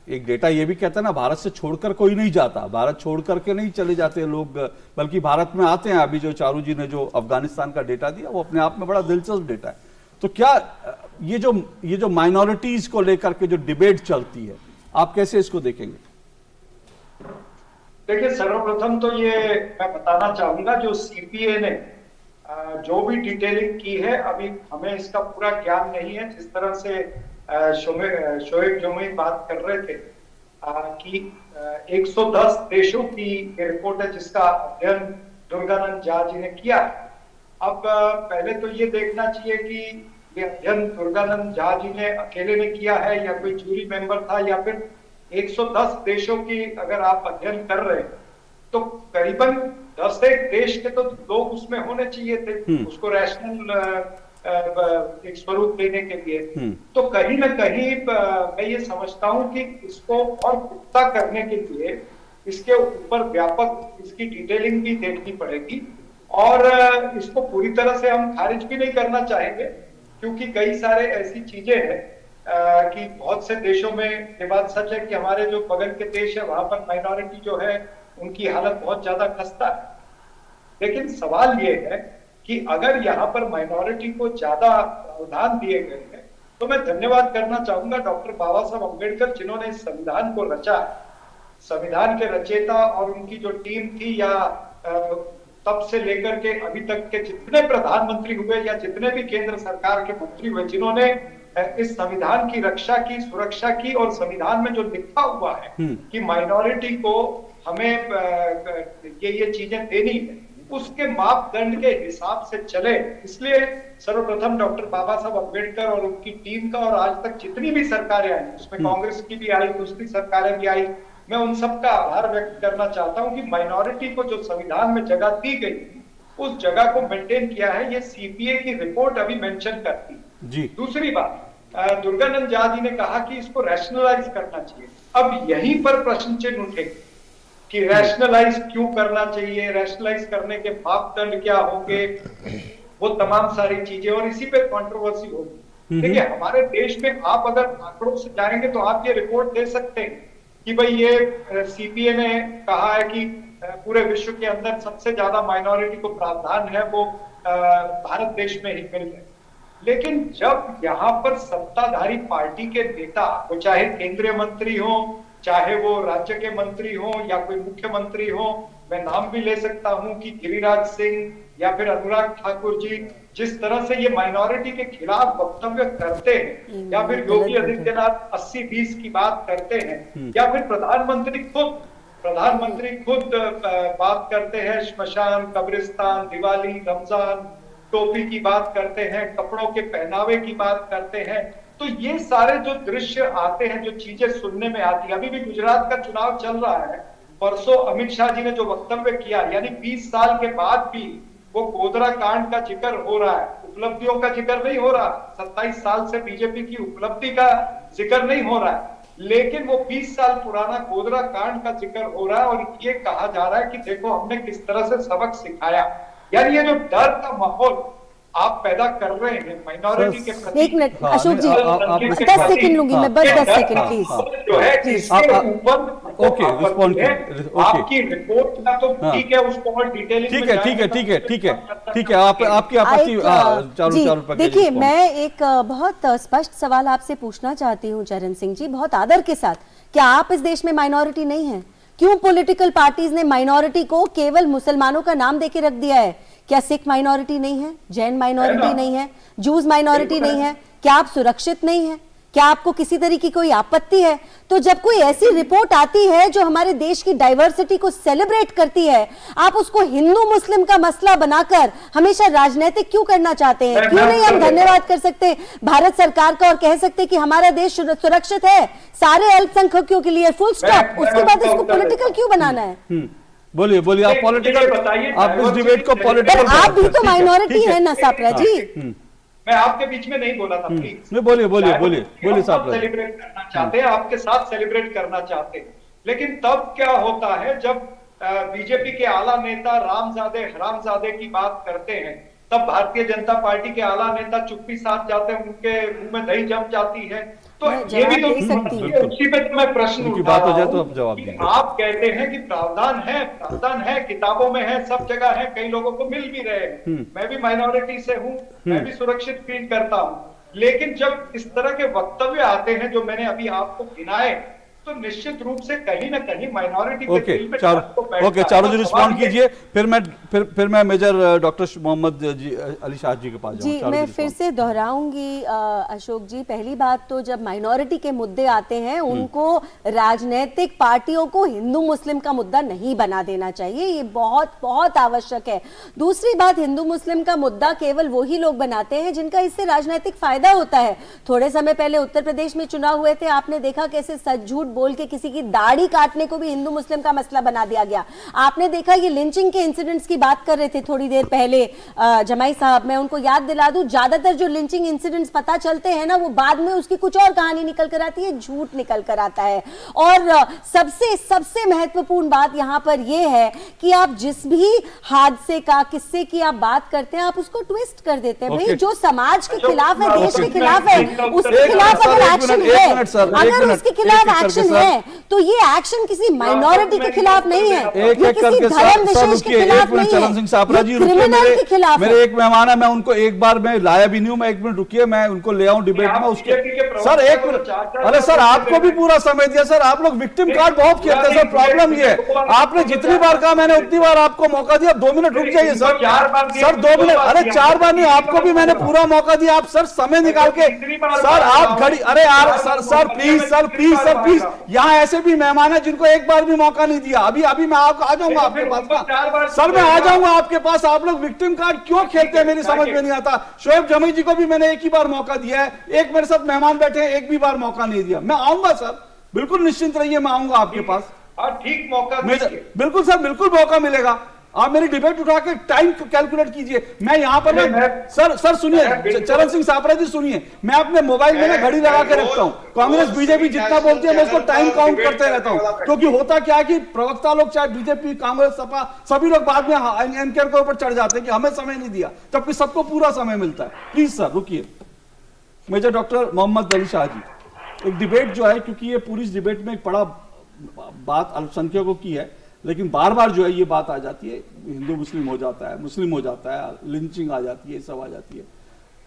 एक डेटा ये भी कहता है ना, भारत से छोड़कर कोई नहीं जाता, भारत छोड़ करके नहीं चले जाते लोग, बल्कि भारत में आते हैं। अभी जो चारू जी ने जो अफगानिस्तान का डेटा दिया वो अपने आप में बड़ा दिलचस्प डेटा है। तो क्या ये जो माइनॉरिटीज को लेकर के जो डिबेट चलती है, आप कैसे इसको देखेंगे? देखिए, सर्वप्रथम तो ये मैं बताना चाहूंगा, जो सीपीए ने जो भी डिटेलिंग की है, अभी हमें इसका पूरा ज्ञान नहीं है। जिस तरह से शोएब जोमई बात कर रहे थे कि 110 देशों की रिपोर्ट है जिसका अध्ययन दुर्गानंद झा जी ने किया। अब पहले तो ये देखना चाहिए कि ये अध्ययन दुर्गानंद झा जी ने अकेले ने किया है या कोई जूरी मेंबर था, या फिर 110 देशों की अगर आप अध्ययन कर रहे हैं तो करीबन 10 देश के तो लोग उसमें होने चाहिए थे उसको रैशनल एक स्वरूप देने के लिए। तो कहीं ना कहीं मैं ये समझता हूं कि इसको और पुख्ता करने के लिए इसके ऊपर व्यापक इसकी डिटेलिंग भी देखनी पड़ेगी और इसको पूरी तरह से हम खारिज भी नहीं करना चाहेंगे क्योंकि कई सारे ऐसी चीजें हैं कि बहुत से देशों में ये बात सच है कि हमारे जो बगल के देश है वहां पर माइनॉरिटी जो है उनकी हालत बहुत ज्यादा खस्ता है। लेकिन सवाल ये है कि अगर यहाँ पर माइनॉरिटी को ज्यादा प्रावधान दिए गए हैं तो मैं धन्यवाद करना चाहूंगा डॉक्टर बाबा साहब अम्बेडकर जिन्होंने इस संविधान को रचा। संविधान के रचयिता और उनकी जो टीम थी या तब से लेकर के अभी तक के जितने प्रधानमंत्री हुए या जितने भी केंद्र सरकार के मंत्री हुए जिन्होंने इस संविधान की रक्षा की, सुरक्षा की और संविधान में जो लिखा हुआ है कि माइनॉरिटी को हमें ये चीजें देनी है उसके मापदंड के हिसाब से चले। इसलिए सर्वप्रथम डॉक्टर बाबा साहब अम्बेडकर और उनकी टीम का और आज तक जितनी भी सरकारें आई उसमें कांग्रेस की भी आई, दूसरी सरकारें भी आई, मैं उन सबका आभार व्यक्त करना चाहता हूं कि माइनॉरिटी को जो संविधान में जगह दी गई उस जगह को मेंटेन किया है। ये सीपीए की रिपोर्ट अभी मेंशन करती है। दूसरी बात, दुर्गानंद झा जी ने कहा कि इसको रैशनलाइज करना चाहिए। अब यहीं पर प्रश्न चिन्ह उठेंगे कि रैशनलाइज क्यों करना चाहिए, रैशनलाइज करने के मापदंड क्या होंगे, वो तमाम सारी चीजें, और इसी पे कंट्रोवर्सी होगी। देखिए, हमारे देश में आप अगर आंकड़ों से जाएंगे तो आप ये रिपोर्ट दे सकते हैं कि भाई ये सीपीए ने कहा है कि पूरे विश्व के अंदर सबसे ज्यादा माइनॉरिटी को प्रावधान है वो भारत देश में ही मिल रहे। लेकिन जब यहाँ पर सत्ताधारी पार्टी के नेता, वो चाहे केंद्रीय मंत्री हो, चाहे वो राज्य के मंत्री हो या कोई मुख्यमंत्री हो, मैं नाम भी ले सकता हूं कि गिरिराज सिंह या फिर अनुराग ठाकुर जी, जिस तरह से ये माइनॉरिटी के खिलाफ वक्तव्य करते हैं, या फिर योगी आदित्यनाथ 80-20 की बात करते हैं, या फिर प्रधानमंत्री खुद बात करते हैं श्मशान, कब्रिस्तान, दिवाली, रमजान, टोपी की बात करते हैं, कपड़ों के पहनावे की बात करते हैं, तो ये सारे जो दृश्य आते हैं, जो चीजें सुनने में आती है। अभी भी गुजरात का चुनाव चल रहा है, परसों अमित शाह जी ने जो वक्तव्य किया, यानी 20 साल के बाद भी वो गोधरा कांड का जिक्र हो रहा है, उपलब्धियों का जिक्र नहीं हो रहा, 27 साल से बीजेपी की उपलब्धि का जिक्र नहीं हो रहा है, लेकिन वो 20 साल पुराना गोधरा कांड का जिक्र हो रहा है और ये कहा जा रहा है कि देखो हमने किस तरह से सबक सिखाया। यानी ये जो डर का माहौल आप पैदा कर रहे हैं माइनॉरिटी के प्रति। एक मिनट अशोक जी, 10 सेकंड लूंगी मैं, बस 10 सेकंड प्लीज। जो है इसके ऊपर आपकी रिपोर्ट का तो ठीक है, उसको और डिटेलिंग में ठीक है आपकी आपत्ति। देखिए, मैं एक बहुत स्पष्ट सवाल आपसे पूछना चाहती हूँ चरण सिंह जी, बहुत आदर के साथ। क्या आप इस देश में माइनॉरिटी नहीं है? क्यों पॉलिटिकल पार्टीज ने माइनॉरिटी को केवल मुसलमानों का नाम देके रख दिया है? क्या सिख माइनॉरिटी नहीं है? जैन माइनॉरिटी नहीं है? जूस माइनॉरिटी नहीं है? क्या आप सुरक्षित नहीं है? क्या आपको किसी तरह की कोई आपत्ति है? तो जब कोई ऐसी रिपोर्ट आती है जो हमारे देश की डाइवर्सिटी को सेलिब्रेट करती है, आप उसको हिंदू मुस्लिम का मसला बनाकर हमेशा राजनीतिक क्यों करना चाहते हैं? क्यों नहीं हम धन्यवाद कर सकते भारत सरकार का और कह सकते कि हमारा देश सुरक्षित है सारे अल्पसंख्यकों के लिए, फुल स्टॉप। उसके बाद इसको पॉलिटिकल क्यों बनाना है? बोलिए आप पॉलिटिकल, आप इस डिबेट को पॉलिटिकल, आप भी तो माइनॉरिटी है ना सापरा जी। मैं आपके बीच में नहीं बोला था, प्लीज। बोलिए साहब। सेलिब्रेट करना चाहते हैं, आपके साथ सेलिब्रेट करना चाहते हैं, लेकिन तब क्या होता है जब बीजेपी के आला नेता रामजादे हरामजादे की बात करते हैं, तब भारतीय जनता पार्टी के आला नेता चुप्पी साथ जाते हैं, उनके मुंह में दही जम जाती है। तो ये भी तो उसी पे तो मैं प्रश्न उठा रहा हूं। आप कहते हैं कि प्रावधान है, किताबों में है, सब जगह है, कई लोगों को मिल भी रहे हैं, मैं भी माइनॉरिटी से हूं, मैं भी सुरक्षित फील करता हूं, लेकिन जब इस तरह के वक्तव्य आते हैं जो मैंने अभी आपको गिनाए, तो निश्चित रूप से कहीं ना कहीं माइनॉरिटी चारों जी रिस्पॉन्ड कीजिए, फिर मैं मेजर डॉक्टर मोहम्मद जी अली शाह जी के पास जी। मैं फिर से दोहराऊंगी अशोक जी, पहली बात तो जब माइनॉरिटी के मुद्दे आते हैं उनको राजनीतिक पार्टियों को हिंदू मुस्लिम का मुद्दा नहीं बना देना चाहिए, ये बहुत बहुत आवश्यक है। दूसरी बात, हिंदू मुस्लिम का मुद्दा केवल वही लोग बनाते हैं जिनका इससे राजनीतिक फायदा होता है। थोड़े समय पहले उत्तर प्रदेश में चुनाव हुए थे, आपने देखा कैसे सच झूठ बोल के किसी की दाढ़ी काटने को भी हिंदू मुस्लिम का मसला बना दिया गया। आपने देखा ये लिंचिंग के इंसिडेंट्स की बात कर रहे थे थोड़ी देर पहले जमाई साहब, मैं उनको याद दिला दूं, ज्यादातर जो लिंचिंग इंसिडेंट्स पता चलते हैं ना, वो बाद में उसकी कुछ और कहानी निकल कर आती है, झूठ निकल कर आता है। और सबसे महत्वपूर्ण बात यहां पर यह है कि आप जिस भी हादसे का, किस्से की आप बात करते हैं, आप उसको ट्विस्ट कर देते हैं। भाई जो समाज के खिलाफ है, देश के खिलाफ है, उसके खिलाफ अगर एक्शन है, अगर उसके खिलाफ एक्शन है, तो ये एक्शन किसी माइनॉरिटी के खिलाफ नहीं है, ये किसी धर्म विशेष के खिलाफ नहीं है, ये क्रिमिनल के खिलाफ है। मेरे एक मेहमान है, मैं उनको एक बार में लाया भी नहीं हूं, मैं 1 मिनट रुकिए, मैं उनको ले आऊं डिबेट में उसके। सर 1 मिनट, अरे सर आपको भी पूरा समय दिया सर, आप लोग विक्टिम कार्ड बहुत खेलते हैं सर। प्रॉब्लम ये है, आपने जितनी बार कहा मैंने उतनी बार आपको मौका दिया। 2 मिनट रुक जाइए सर, 2 मिनट, अरे 4 बार नहीं, आपको भी मैंने पूरा मौका दिया। आप सर समय निकाल के सर आप घड़ी, अरे यार सर प्लीज, यहाँ ऐसे भी मेहमान है जिनको एक बार भी मौका नहीं दिया। अभी मैं आ जाऊंगा आपके पास सर, मैं आ जाऊंगा आपके पास। आप लोग विक्टिम कार्ड क्यों खेलते हैं मेरी समझ में नहीं आता। शोएब जमी जी को भी मैंने एक ही बार मौका दिया है, एक मेरे साथ मेहमान बैठे हैं, एक भी बार मौका नहीं दिया। मैं आऊंगा सर, बिल्कुल निश्चिंत रहिए, मैं आऊंगा आपके पास। ठीक मौका बिल्कुल सर, बिल्कुल मौका मिलेगा। आप मेरी डिबेट उठा के टाइम कैलकुलेट कीजिए। मैं यहां पर सर सुनिए, चरण सिंह सापरा जी सुनिए, मैं अपने मोबाइल में ना घड़ी लगा के रखता हूं। कांग्रेस बीजेपी जितना बोलती है मैं उसको टाइम काउंट करते रहता हूं, क्योंकि होता क्या है कि प्रवक्ता लोग चाहे बीजेपी कांग्रेस सपा सभी लोग बाद में एंकर के ऊपर चढ़ जाते हैं कि हमें समय नहीं दिया, जबकि सबको पूरा समय मिलता है। प्लीज सर रुकिए। मेजर डॉक्टर मोहम्मद अली शाह जी, एक डिबेट जो है, क्योंकि ये पूरी इस डिबेट में एक बड़ा बात अल्पसंख्यकों की है, लेकिन बार बार जो है ये बात आ जाती है, हिंदू मुस्लिम हो जाता है, मुस्लिम हो जाता है, लिंचिंग आ जाती है, सब आ जाती है।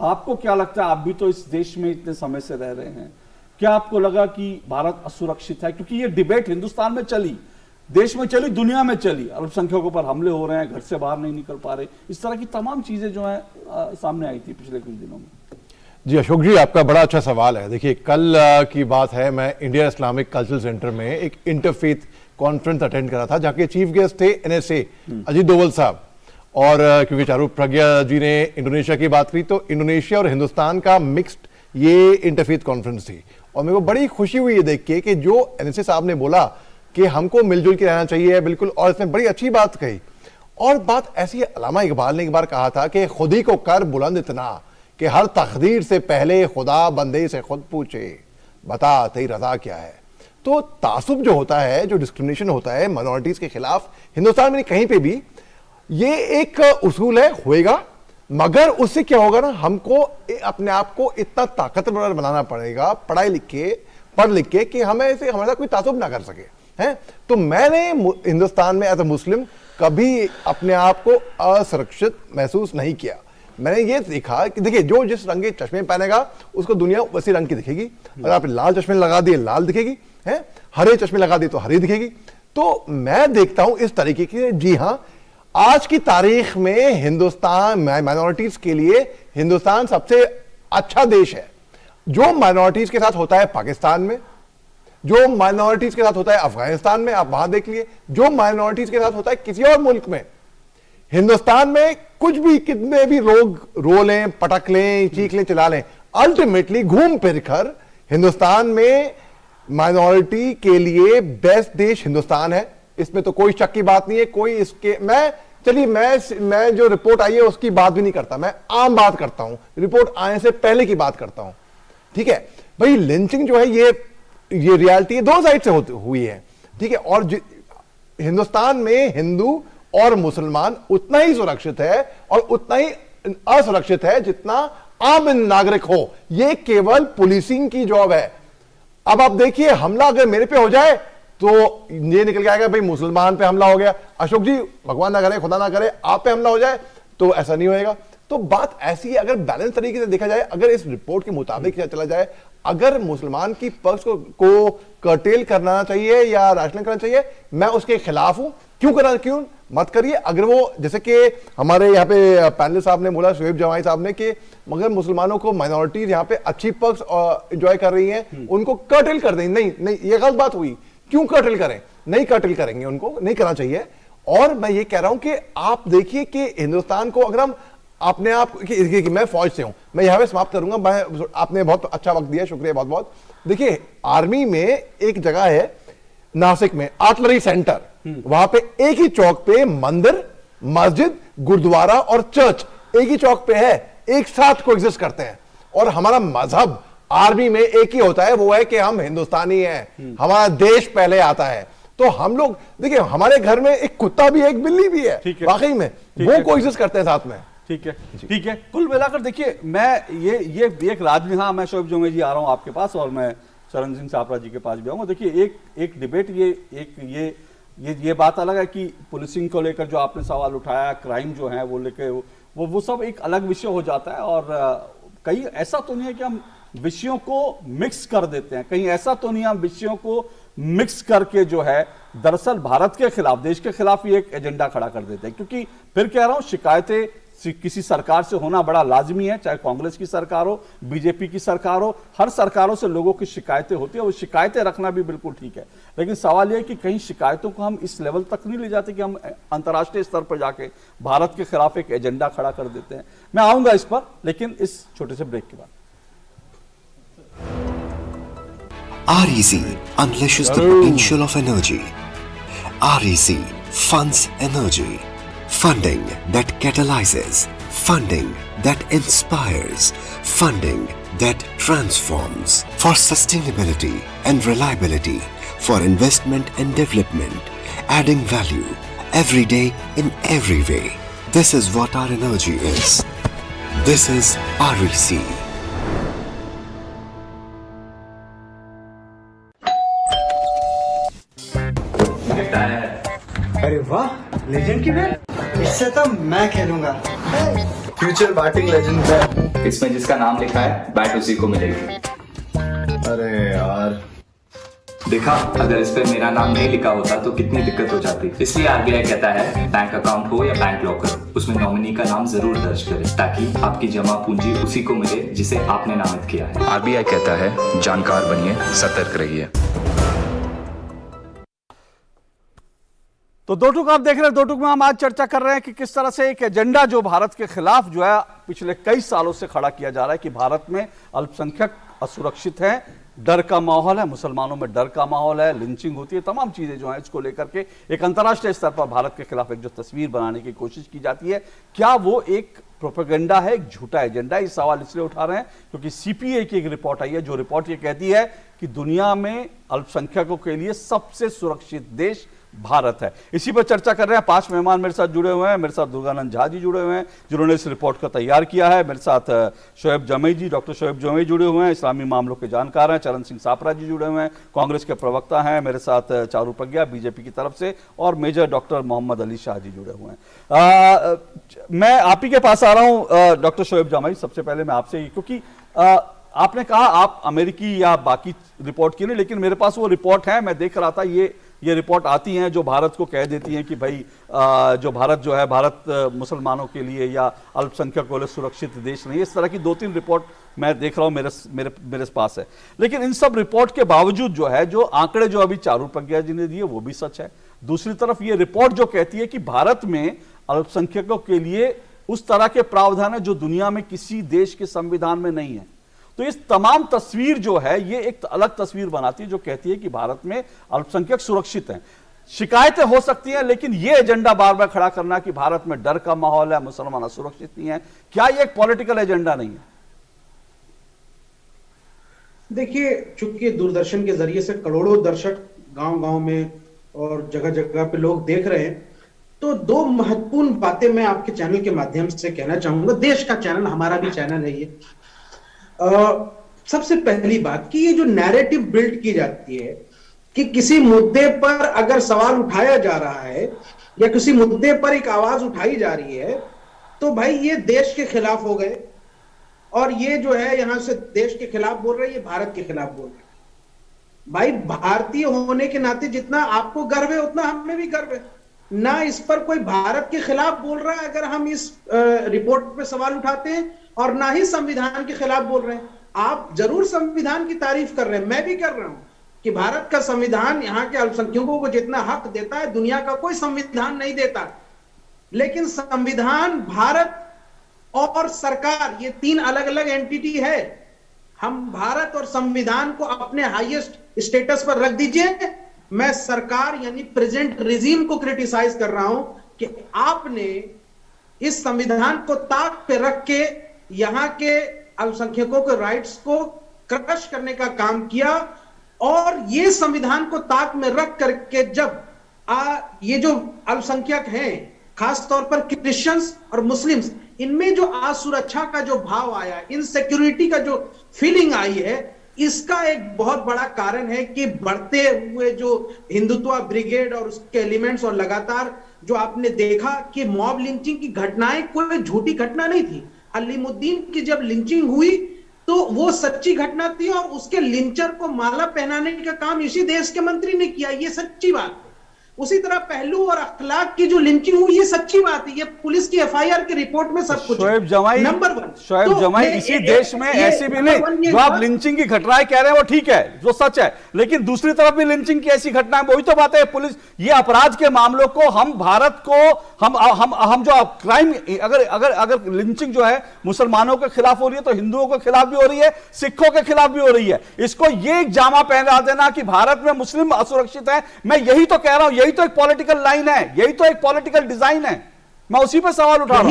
आपको क्या लगता है, आप भी तो इस देश में इतने समय से रह रहे हैं, क्या आपको लगा कि भारत असुरक्षित है? क्योंकि ये डिबेट हिंदुस्तान में चली, देश में चली, दुनिया में चली, अल्पसंख्यकों पर हमले हो रहे हैं, घर से बाहर नहीं निकल पा रहे, इस तरह की तमाम चीजें जो है सामने आई थी पिछले कुछ दिनों में। जी अशोक जी, आपका बड़ा अच्छा सवाल है। देखिए, कल की बात है, मैं इंडियन इस्लामिक कल्चरल सेंटर में एक इंटरफेथ कॉन्फ्रेंस अटेंड करा था, जहाँ के चीफ गेस्ट थे NSA अजीत डोवल साहब। और क्योंकि चारू प्रज्ञा जी ने इंडोनेशिया की बात करी, तो इंडोनेशिया और हिंदुस्तान का मिक्स्ड ये इंटरफेथ कॉन्फ्रेंस थी। और मेरे को बड़ी खुशी हुई ये देख के कि जो NSA साहब ने बोला कि हमको मिलजुल के रहना चाहिए, बिल्कुल, और इसने बड़ी अच्छी बात कही। और बात ऐसी, अल्लामा इकबाल ने एक बार कहा था कि खुद ही को कर बुलंद इतना कि हर तकदीर से पहले खुदा बंदे से खुद पूछे, बता तेरी रजा क्या है। तो तासुब जो होता है, जो डिस्क्रिमिनेशन होता है माइनॉरिटीज के खिलाफ, हिंदुस्तान में कहीं पे भी ये एक उसूल है, होएगा, मगर उससे क्या होगा ना, हमको अपने आप को इतना ताकतवर बनाना पड़ेगा पढ़ लिख के कि हमें ऐसे हमारा कोई तासुब ना कर सके हैं। तो मैंने हिंदुस्तान में एज अ मुस्लिम कभी अपने आप को असुरक्षित महसूस नहीं किया। मैंने ये देखा कि देखिए, जो जिस रंग के चश्मे पहनेगा उसको दुनिया उसी रंग की दिखेगी। अगर आप लाल चश्मे लगा दिए लाल दिखेगी, है, हरे चश्मे लगा दिए तो हरी दिखेगी। तो मैं देखता हूं इस तरीके की, जी हां, आज की तारीख में हिंदुस्तान माइनॉरिटीज के लिए हिंदुस्तान सबसे अच्छा देश है। जो माइनॉरिटीज के साथ होता है पाकिस्तान में, जो माइनॉरिटीज के साथ होता है अफगानिस्तान में, आप वहां देख लिए, जो माइनॉरिटीज के साथ होता है किसी और मुल्क में, हिंदुस्तान में कुछ भी, कितने भी लोग रो लें, पटक लें, चीख लें, चिल्ला लें, अल्टीमेटली घूम फिर कर हिंदुस्तान में माइनॉरिटी के लिए बेस्ट देश हिंदुस्तान है। इसमें तो कोई शक की बात नहीं है। कोई इसके मैं जो रिपोर्ट आई है उसकी बात भी नहीं करता, मैं आम बात करता हूं, रिपोर्ट आने से पहले की बात करता हूं। ठीक है भाई, लिंचिंग जो है ये रियलिटी है, दो साइड से हुई है। ठीक है, और हिंदुस्तान में हिंदू और मुसलमान उतना ही सुरक्षित है और उतना ही असुरक्षित है जितना आम नागरिक हो। यह केवल पुलिसिंग की जॉब है। अब आप देखिए, हमला अगर मेरे पे हो जाए तो ये निकल के आएगा भाई मुसलमान पे हमला हो गया। अशोक जी, भगवान ना करे, खुदा ना करे, आप पे हमला हो जाए तो ऐसा नहीं होएगा। तो बात ऐसी है, अगर बैलेंस तरीके से देखा जाए, अगर इस रिपोर्ट के मुताबिक चला जाए, अगर मुसलमान की पक्ष को कर्टेल करना चाहिए या राशनिंग करना चाहिए, मैं उसके खिलाफ हूं। क्यों मत करिए। अगर वो, जैसे कि हमारे यहाँ पे पैनल साहब ने बोला, शोएब जमाई साहब ने, कि मगर मुसलमानों को माइनॉरिटीज यहाँ पे अच्छी पक्ष एंजॉय कर रही हैं, उनको कर्टेल कर दें। नहीं, ये गलत बात हुई। क्यों कर्टेल करें? नहीं कर्टेल करेंगे, उनको नहीं करना चाहिए। और मैं ये कह रहा हूं कि आप देखिए कि हिंदुस्तान को, अगर हम अपने आप कि मैं फौज से हूं, मैं यहां पे समाप्त करूंगा। आपने बहुत अच्छा वक्त दिया, शुक्रिया बहुत बहुत। देखिए, आर्मी में एक जगह है नासिक में, आर्टिलरी सेंटर, वहां पे एक ही चौक पे मंदिर, मस्जिद, गुरुद्वारा और चर्च एक ही चौक पे है, एक साथ कोएग्जिस्ट करते हैं। और हमारा मजहब आर्मी में एक ही होता है, वो है कि हम हिंदुस्तानी हैं, हमारा देश पहले आता है। तो हम लोग देखिए, हमारे घर में एक कुत्ता भी है, एक बिल्ली भी है, वाकई में वो कोएग्जिस्ट करते हैं साथ में। ठीक है। कुल मिलाकर देखिए, मैं ये एक राजनीति, हाँ, मैं शोएब जोमे जी आ रहा हूं आपके पास, और मैं चरण सिंह सापरा जी के पास भी आऊंगा। देखिए, एक डिबेट, ये बात अलग है कि पुलिसिंग को लेकर जो आपने सवाल उठाया, क्राइम जो है वो लेकर, वो सब एक अलग विषय हो जाता है। और कहीं ऐसा तो नहीं है कि हम विषयों को मिक्स कर देते हैं, कहीं ऐसा तो नहीं हम विषयों को मिक्स करके जो है दरअसल भारत के खिलाफ, देश के खिलाफ ही एक एजेंडा खड़ा कर देते हैं। क्योंकि फिर कह रहा हूं, शिकायतें किसी सरकार से होना बड़ा लाजमी है, चाहे कांग्रेस की सरकार हो, बीजेपी की सरकार हो, हर सरकारों से लोगों की शिकायतें होती है, वो शिकायतें रखना भी बिल्कुल ठीक है। लेकिन सवाल यह है कि कहीं शिकायतों को हम इस लेवल तक नहीं ले जाते कि हम अंतर्राष्ट्रीय स्तर पर जाके भारत के खिलाफ एक एजेंडा खड़ा कर देते हैं। मैं आऊंगा इस पर, लेकिन इस छोटे से ब्रेक के बाद। REC unleashes the potential of energy. REC funds energy. Funding that catalyzes. Funding that inspires. Funding that transforms. For sustainability and reliability. For investment and development. Adding value every day in every way. This is what our energy is. This is REC. अरे वाह, legend की bat. इससे तो मैं खेलूंगा। Future batting legend bat. इसमें जिसका नाम लिखा है बैट उसी को मिलेगी। अरे यार, देखा, अगर इस पे मेरा नाम नहीं लिखा होता तो कितनी दिक्कत हो जाती। इसलिए आरबीआई कहता है बैंक अकाउंट हो या बैंक लॉकर, उसमें नॉमिनी का नाम जरूर दर्ज करें ताकि आपकी जमा पूंजी उसी को मिले जिसे आपने नामित किया है। आरबीआई कहता है जानकार बनिए, सतर्क रहिए। तो दो टूक आप देख रहे हैं। दो टूक में हम आज चर्चा कर रहे हैं कि किस तरह से एक एजेंडा जो भारत के खिलाफ जो है पिछले कई सालों से खड़ा किया जा रहा है कि भारत में अल्पसंख्यक असुरक्षित है, डर का माहौल है, मुसलमानों में डर का माहौल है, लिंचिंग होती है, तमाम चीजें जो हैं इसको लेकर के एक अंतर्राष्ट्रीय स्तर पर भारत के खिलाफ एक जो तस्वीर बनाने की कोशिश की जाती है, क्या वो एक प्रोपेगेंडा है, एक झूठा एजेंडा है? इस सवाल इसलिए उठा रहे हैं क्योंकि सीपीए की एक रिपोर्ट आई है, जो रिपोर्ट ये कहती है कि दुनिया में अल्पसंख्यकों के लिए सबसे सुरक्षित देश भारत है। इसी पर चर्चा कर रहे हैं। 5 मेहमान मेरे साथ जुड़े हुए हैं। मेरे साथ दुर्गानंद झा जी जुड़े हुए हैं जिन्होंने इस रिपोर्ट को तैयार किया है। मेरे साथ शोएब जमई जी, डॉक्टर शोएब जमई जुड़े हुए हैं, इस्लामी मामलों के जानकार हैं। चरण सिंह सापरा जी जुड़े हुए हैं, कांग्रेस के प्रवक्ता हैं। मेरे साथ चारू प्रज्ञा बीजेपी की तरफ से, और मेजर डॉक्टर मोहम्मद अली शाह जी जुड़े हुए हैं। मैं आप ही के पास आ रहा हूं डॉक्टर शोएब जमई। सबसे पहले मैं आपसे, क्योंकि आपने कहा आप अमेरिकी या बाकी रिपोर्ट की नहीं, लेकिन मेरे पास वो रिपोर्ट है, मैं देख रहा था, ये रिपोर्ट आती हैं जो भारत को कह देती हैं कि भाई जो भारत जो है, भारत मुसलमानों के लिए या अल्पसंख्यकों के लिए सुरक्षित देश नहीं। इस तरह की 2-3 रिपोर्ट मैं देख रहा हूं मेरे पास है। लेकिन इन सब रिपोर्ट के बावजूद जो है, जो आंकड़े जो अभी चारू प्रज्ञा जी ने दिए वो भी सच है। दूसरी तरफ ये रिपोर्ट जो कहती है कि भारत में अल्पसंख्यकों के लिए उस तरह के प्रावधान है जो दुनिया में किसी देश के संविधान में नहीं है। तो इस तमाम तस्वीर जो है ये एक अलग तस्वीर बनाती है जो कहती है कि भारत में अल्पसंख्यक सुरक्षित हैं। शिकायतें हो सकती हैं, लेकिन ये एजेंडा बार बार खड़ा करना कि भारत में डर का माहौल है, मुसलमान सुरक्षित नहीं है, क्या ये एक पॉलिटिकल एजेंडा नहीं है? देखिए, चूंकि दूरदर्शन के जरिए से करोड़ों दर्शक गांव-गांव में और जगह-जगह पे लोग देख रहे हैं, तो 2 महत्वपूर्ण बातें मैं आपके चैनल के माध्यम से कहना चाहूंगा। देश का चैनल, हमारा भी चैनल है ये। सबसे पहली बात कि ये जो नैरेटिव बिल्ड की जाती है कि किसी मुद्दे पर अगर सवाल उठाया जा रहा है या किसी मुद्दे पर एक आवाज उठाई जा रही है, तो भाई ये देश के खिलाफ हो गए, और ये जो है यहां से देश के खिलाफ बोल रहे हैं, ये भारत के खिलाफ बोल रहे हैं। भाई, भारतीय होने के नाते जितना आपको गर्व है उतना हमें भी गर्व है। ना इस पर कोई भारत के खिलाफ बोल रहा है अगर हम इस रिपोर्ट पे सवाल उठाते हैं, और ना ही संविधान के खिलाफ बोल रहे हैं। आप जरूर संविधान की तारीफ कर रहे हैं, मैं भी कर रहा हूं कि भारत का संविधान यहाँ के अल्पसंख्यकों को जितना हक देता है दुनिया का कोई संविधान नहीं देता। लेकिन संविधान, भारत और सरकार, ये 3 अलग अलग एंटिटी है। हम भारत और संविधान को अपने हाईएस्ट स्टेटस पर रख दीजिए। मैं सरकार यानी प्रेजेंट रिजीम को क्रिटिसाइज कर रहा हूं कि आपने इस संविधान को ताक पे रख के यहां के अल्पसंख्यकों के राइट्स को क्रश करने का काम किया। और ये संविधान को ताक में रख करके जब ये जो अल्पसंख्यक हैं, खास तौर पर क्रिश्चियंस और मुस्लिम्स, इनमें जो असुरक्षा का जो भाव आया, इनसिक्योरिटी का जो फीलिंग आई है, इसका एक बहुत बड़ा कारण है कि बढ़ते हुए जो हिंदुत्व ब्रिगेड और उसके एलिमेंट्स, और लगातार जो आपने देखा कि मॉब लिंचिंग की घटनाएं कोई झूठी घटना नहीं थी। अलीमुद्दीन की जब लिंचिंग हुई तो वो सच्ची घटना थी, और उसके लिंचर को माला पहनाने का काम इसी देश के मंत्री ने किया, ये सच्ची बात है। उसी तरह पहलू और अखलाक की जो लिंचिंग हुई, ये सच्ची बात है, ये पुलिस की एफआईआर की रिपोर्ट में सब कुछ। शोएब जमाई, नंबर 1, शोएब जमाई, इसी देश में ऐसी भी नहीं, जो आप लिंचिंग की घटनाएं कह रहे हैं वो ठीक है, जो सच है, लेकिन दूसरी तरफ भी लिंचिंग की ऐसी घटनाएं, वही तो बात है। पुलिस ये अपराध के मामलों को, हम भारत को, हम जो क्राइम, अगर लिंचिंग जो है मुसलमानों के खिलाफ हो रही है तो हिंदुओं के खिलाफ भी हो रही है, सिखों के खिलाफ भी हो रही है। इसको ये एक जामा पहना देना कि भारत में मुस्लिम असुरक्षित है, मैं यही तो कह रहा हूं, यही तो एक पॉलिटिकल लाइन है, यही तो एक पॉलिटिकल डिजाइन है। मैं उसी पर सवाल उठा रहा हूं।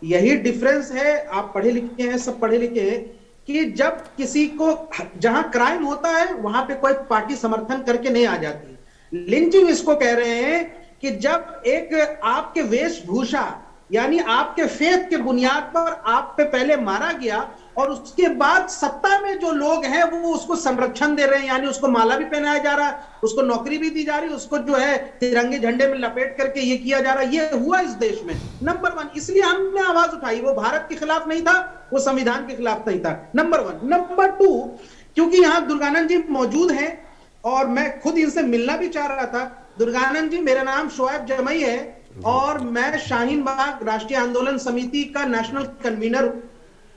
यही डिफरेंस है। आप पढ़े लिखे हैं, सब पढ़े लिखे हैं, कि जब किसी को, जहां क्राइम होता है वहां पे कोई पार्टी समर्थन करके नहीं आ जाती। लिंचिंग इसको कह रहे हैं कि जब एक आपके वेशभूषा यानी आपके फेथ के बुनियाद पर आप पे पहले मारा गया और उसके बाद सत्ता में जो लोग हैं वो उसको संरक्षण दे रहे हैं, यानी उसको माला भी पहनाया जा रहा है, उसको नौकरी भी दी जा रही है, उसको जो है तिरंगे झंडे में लपेट करके ये किया जा रहा है। ये हुआ इस देश में। नंबर 1, इसलिए हमने आवाज उठाई। वो भारत के खिलाफ नहीं था, वो संविधान के खिलाफ नहीं था। नंबर 1। नंबर 2, क्योंकि यहां दुर्गानंद जी मौजूद हैं और मैं खुद इनसे मिलना भी चाह रहा था। दुर्गानंद जी, मेरा नाम शोएब जमई है और मैं शाहीन बाग राष्ट्रीय आंदोलन समिति का नेशनल कन्वीनर हूं।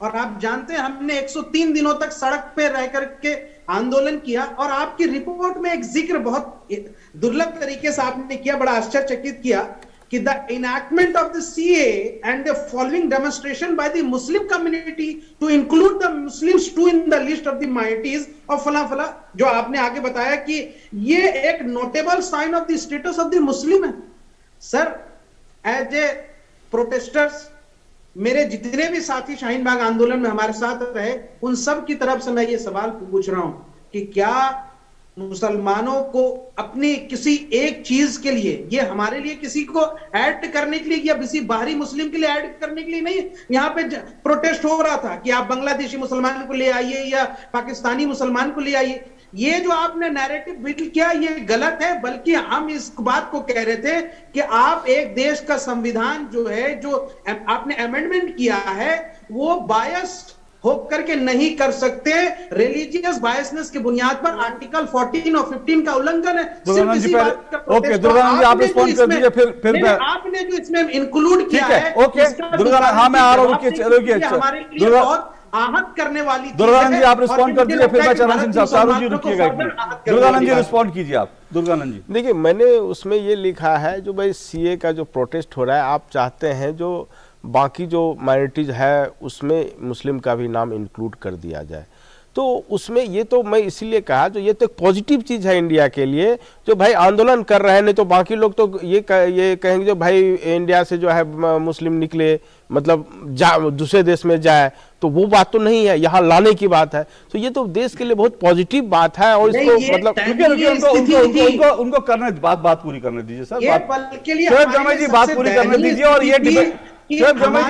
और आप जानते हैं हमने 103 दिनों तक सड़क पे रह करके आंदोलन किया और आपकी रिपोर्ट में एक जिक्र बहुत दुर्लभ तरीके से आपने किया, बड़ा आश्चर्यचकित किया कि the enactment of the CA and the following demonstration by the Muslim community to include the Muslims to in the list of the minorities और फला फला, जो आपने आगे बताया कि ये एक notable sign of the status of the Muslim है। सर, एज ए प्रोटेस्टर्स, मेरे जितने भी साथी शाहीन बाग आंदोलन में हमारे साथ रहे, उन सब की तरफ से मैं ये सवाल पूछ रहा हूं कि क्या मुसलमानों को अपनी किसी एक चीज के लिए, ये हमारे लिए किसी को ऐड करने के लिए या किसी बाहरी मुस्लिम के लिए ऐड करने के लिए नहीं, यहाँ पे प्रोटेस्ट हो रहा था कि आप बांग्लादेशी मुसलमान को ले आइए या पाकिस्तानी मुसलमान को ले आइए। ये जो आपने नैरेटिव बिल्ड किया ये गलत है, बल्कि हम इस बात को कह रहे थे कि आप एक देश का संविधान जो है, जो आपने अमेंडमेंट किया है, वो बायस्ड होकर के नहीं कर सकते। रिलीजियस बायसनेस के बुनियाद पर आर्टिकल 14 और 15 का उल्लंघन है। दुर्गानंद जी पहले, ओके दुर्गानंद जी आप रिस्पॉन्ड कर दीजिए, फिर मैं, आपने जो इसमें इंक्लूड किया है, ओके दुर्गानंद, हाँ मैं आ रहा हूँ, हमारे लिए बहुत आहत करने वाली। दुर्गानंद जी आप रिस्पॉन्ड कर दीजिए, फिर मैं चरण सिंह साहब, शाहरुख जी रुकिएगा एक मिनट, दुर्गानंद जी रिस्पॉन्ड कीजिए आप। दुर्गानंद जी देखिए, मैंने उसमें ये लिखा है जो भाई सीए का जो प्रोटेस्ट हो रहा है, आप चाहते हैं जो बाकी जो माइनॉरिटीज है उसमें मुस्लिम का भी नाम इंक्लूड कर दिया जाए, तो उसमें ये तो मैं इसीलिए कहा जो ये तो एक पॉजिटिव चीज़ है इंडिया के लिए, जो भाई आंदोलन कर रहे हैं, नहीं तो बाकी लोग तो ये कहेंगे जो भाई इंडिया से जो है मुस्लिम निकले, मतलब दूसरे देश में जाए, तो वो बात तो नहीं है, यहाँ लाने की बात है। तो ये तो देश के लिए बहुत पॉजिटिव बात है और इसको मतलब उनको करने बात पूरी करने दीजिए सर, शोएब जमई जी बात पूरी करने दीजिए। और ये शोएब जमई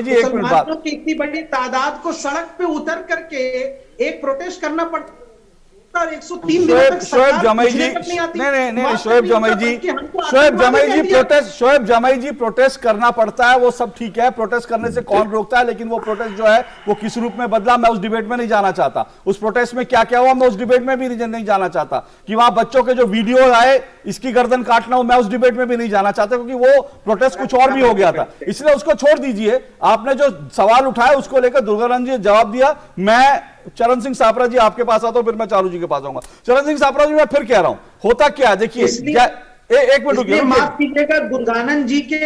जी एक मिनट बात, इतनी बड़ी तादाद को सड़क पे उतर करके एक प्रोटेस्ट करना पड़ता, 103 दिनों तक शोएब जमई जी, नहीं शोएब जमई जी प्रोटेस्ट करना पड़ता है, वो सब ठीक है, प्रोटेस्ट करने से कौन रोकता है, लेकिन वो प्रोटेस्ट जो है वो किस रूप में बदला, मैं उस डिबेट में नहीं जाना चाहता। उस प्रोटेस्ट में क्या क्या हुआ मैं उस डिबेट में भी नहीं जाना चाहता, कि वहां बच्चों के जो वीडियो आए इसकी गर्दन काटना हो, मैं उस डिबेट में भी नहीं जाना चाहता, क्योंकि वो प्रोटेस्ट कुछ और भी हो गया था, इसलिए उसको छोड़ दीजिए। आपने जो सवाल उठाया उसको लेकर दुर्गानंद जी जवाब दिया। मैं चरण सिंह सापरा जी आपके पास आता हूं, फिर मैं चारू जी के पास आऊंगा। चरण सिंह सापरा जी, मैं फिर कह रहा हूं, होता क्या देखिए, एक मिनट रुकिए, माफ कीजिएगा, दुर्गानंद जी के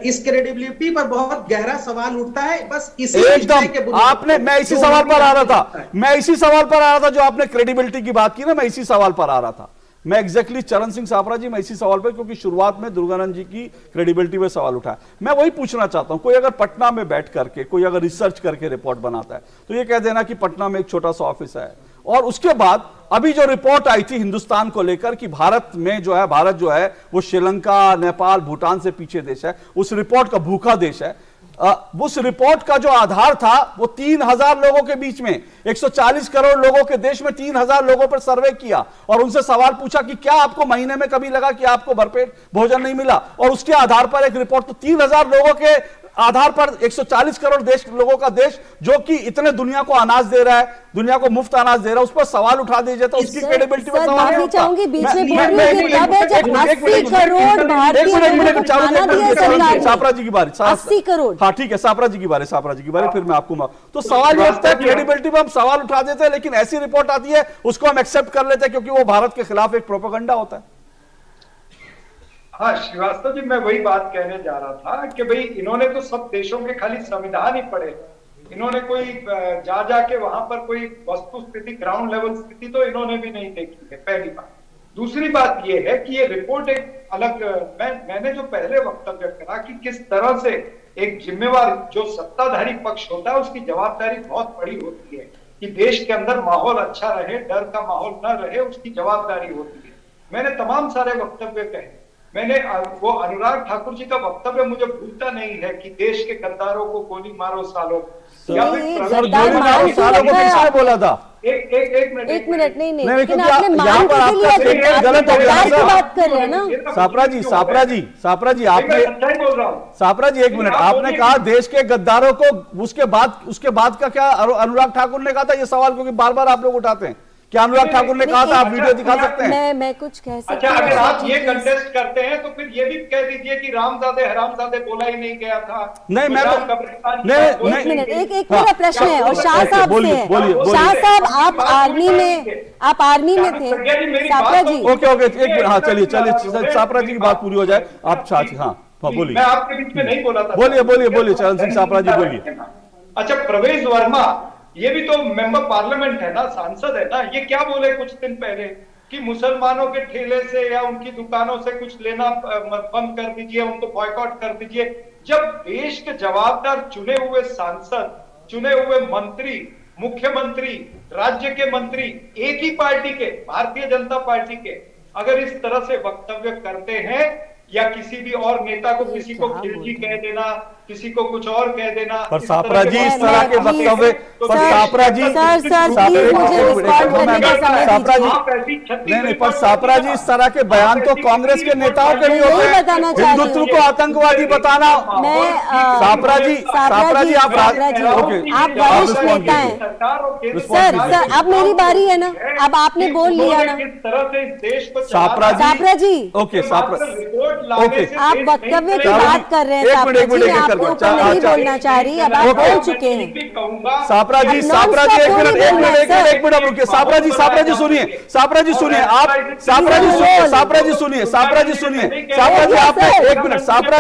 इस क्रेडिबिलिटी पर बहुत गहरा सवाल उठता है। बस इसी एकदम आपने, मैं इसी सवाल पर आ रहा था, जो आपने क्रेडिबिलिटी की बात की ना, मैं इसी सवाल पर आ रहा था, मैं एग्जैक्टली चरण सिंह सापरा जी, मैं इसी सवाल पर, क्योंकि शुरुआत में दुर्गानंद जी की क्रेडिबिलिटी में सवाल उठाया, मैं वही पूछना चाहता हूं। कोई अगर पटना में बैठ करके कोई अगर रिसर्च करके रिपोर्ट बनाता है तो ये कह देना कि पटना में एक छोटा सा ऑफिस है, और उसके बाद अभी जो रिपोर्ट आई थी हिंदुस्तान को लेकर कि भारत जो है वो श्रीलंका, नेपाल, भूटान से पीछे देश है, उस रिपोर्ट का भूखा देश है। उस रिपोर्ट का जो आधार था वो 3000 लोगों के बीच में, 140 करोड़ लोगों के देश में 3000 लोगों पर सर्वे किया और उनसे सवाल पूछा कि क्या आपको महीने में कभी लगा कि आपको भरपेट भोजन नहीं मिला, और उसके आधार पर एक रिपोर्ट, तो 3000 लोगों के आधार पर 140 करोड़ लोगों का देश जो कि इतने दुनिया को अनाज दे रहा है, दुनिया को मुफ्त अनाज दे रहा है, उस पर सवाल उठा दीजिए तो उसकी क्रेडिबिलिटी पर सवाल है। चाहूंगी बीच में बोल रही हूं जब 80 करोड़ भारतीय सापरा जी की बारी, 80 करोड़, हाँ ठीक है, सापरा जी की बारी, फिर मैं आपको, तो सवाल ये उठता है, क्रेडिबिलिटी पर हम सवाल उठा देते हैं, लेकिन ऐसी रिपोर्ट आती है उसको हम एक्सेप्ट कर लेते हैं क्योंकि वो भारत के खिलाफ एक प्रोपेगेंडा होता है। हाँ श्रीवास्तव जी, मैं वही बात कहने जा रहा था कि भाई इन्होंने तो सब देशों के खाली संविधान ही पढ़े, इन्होंने कोई जाके वहां पर कोई वस्तु स्थिति, ग्राउंड लेवल स्थिति तो इन्होंने भी नहीं देखी है, पहली बात। दूसरी बात ये है कि ये रिपोर्ट एक अलग, मैंने जो पहले वक्तव्य करा कि किस तरह से एक जिम्मेवार जो सत्ताधारी पक्ष होता है उसकी जवाबदारी बहुत बड़ी होती है कि देश के अंदर माहौल अच्छा रहे, डर का माहौल न रहे, उसकी जवाबदारी होती है। मैंने तमाम सारे वक्तव्य कहे, मैंने वो अनुराग ठाकुर जी का वक्तव्य मुझे भूलता नहीं है कि देश के गद्दारों को गोली मारो सालों, या फिर सालों को किसने बोला था? एक मिनट नहीं लेकिन आपने मान के लिए गलत हो गया की बात कर रहे हैं ना। सापरा जी आपने, सापरा जी एक मिनट, आपने कहा देश के गद्दारों को, उसके बाद का क्या अनुराग ठाकुर ने कहा था? ये सवाल क्योंकि बार बार आप लोग उठाते हैं, क्या अनुराग ठाकुर ने कहा था? आप वीडियो दिखा सकते हैं? मैं कुछ कह सकती हूं? अच्छा, अगर आप ये कंटेस्ट करते हैं तो फिर ये भी कह दीजिए कि रामजादे हरामजादे बोला ही नहीं गया था। नहीं, मैं तो एक मिनट, एक मेरा प्रश्न है और शाह साहब से है। शाह साहब आप आर्मी में थे। सापरा जी, ओके एक मिनट, हाँ चलिए सापरा जी की बात पूरी हो जाए। आप हाँ बोलिए। मैं आपके बीच में नहीं बोला था। बोलिए चरण सिंह सापरा जी बोलिए। अच्छा, प्रवेश वर्मा ये भी तो मेंबर पार्लियामेंट है ना, सांसद है ना, ये क्या बोले कुछ दिन पहले कि मुसलमानों के ठेले से या उनकी दुकानों से कुछ लेना बंद कर दीजिए, उनको बॉयकॉट कर दीजिए। जब देश के जवाबदार चुने हुए सांसद, चुने हुए मंत्री, मुख्यमंत्री, राज्य के मंत्री एक ही पार्टी के, भारतीय जनता पार्टी के, अगर इस तरह से वक्तव्य करते हैं या किसी भी और नेता को, किसी को खिलजी कह देना, किसी को कुछ और कह देना, पर सापरा जी इस तरह के वक्तव्य, पर सापरा जी नहीं, पर सापरा जी इस तरह के बयान तो कांग्रेस के नेताओं के नहीं होते हैं। हिंदुत्व को आतंकवादी बताना। सापरा जी आप वरिष्ठ नेता हैं सर, अब मेरी बारी है ना, अब आपने बोल लिया ना। किस तरह से इस देश को सापरा जी, ओके आप वक्तव्य की बात कर रहे हैं। आपको ऊपर नहीं बोलना चाह रही, अब आप बोल चुके हैं। सापरा जी एक मिनट रुकिए। सापरा जी सुनिए, आप सापरा जी सुनिए, आपने एक मिनट, सापरा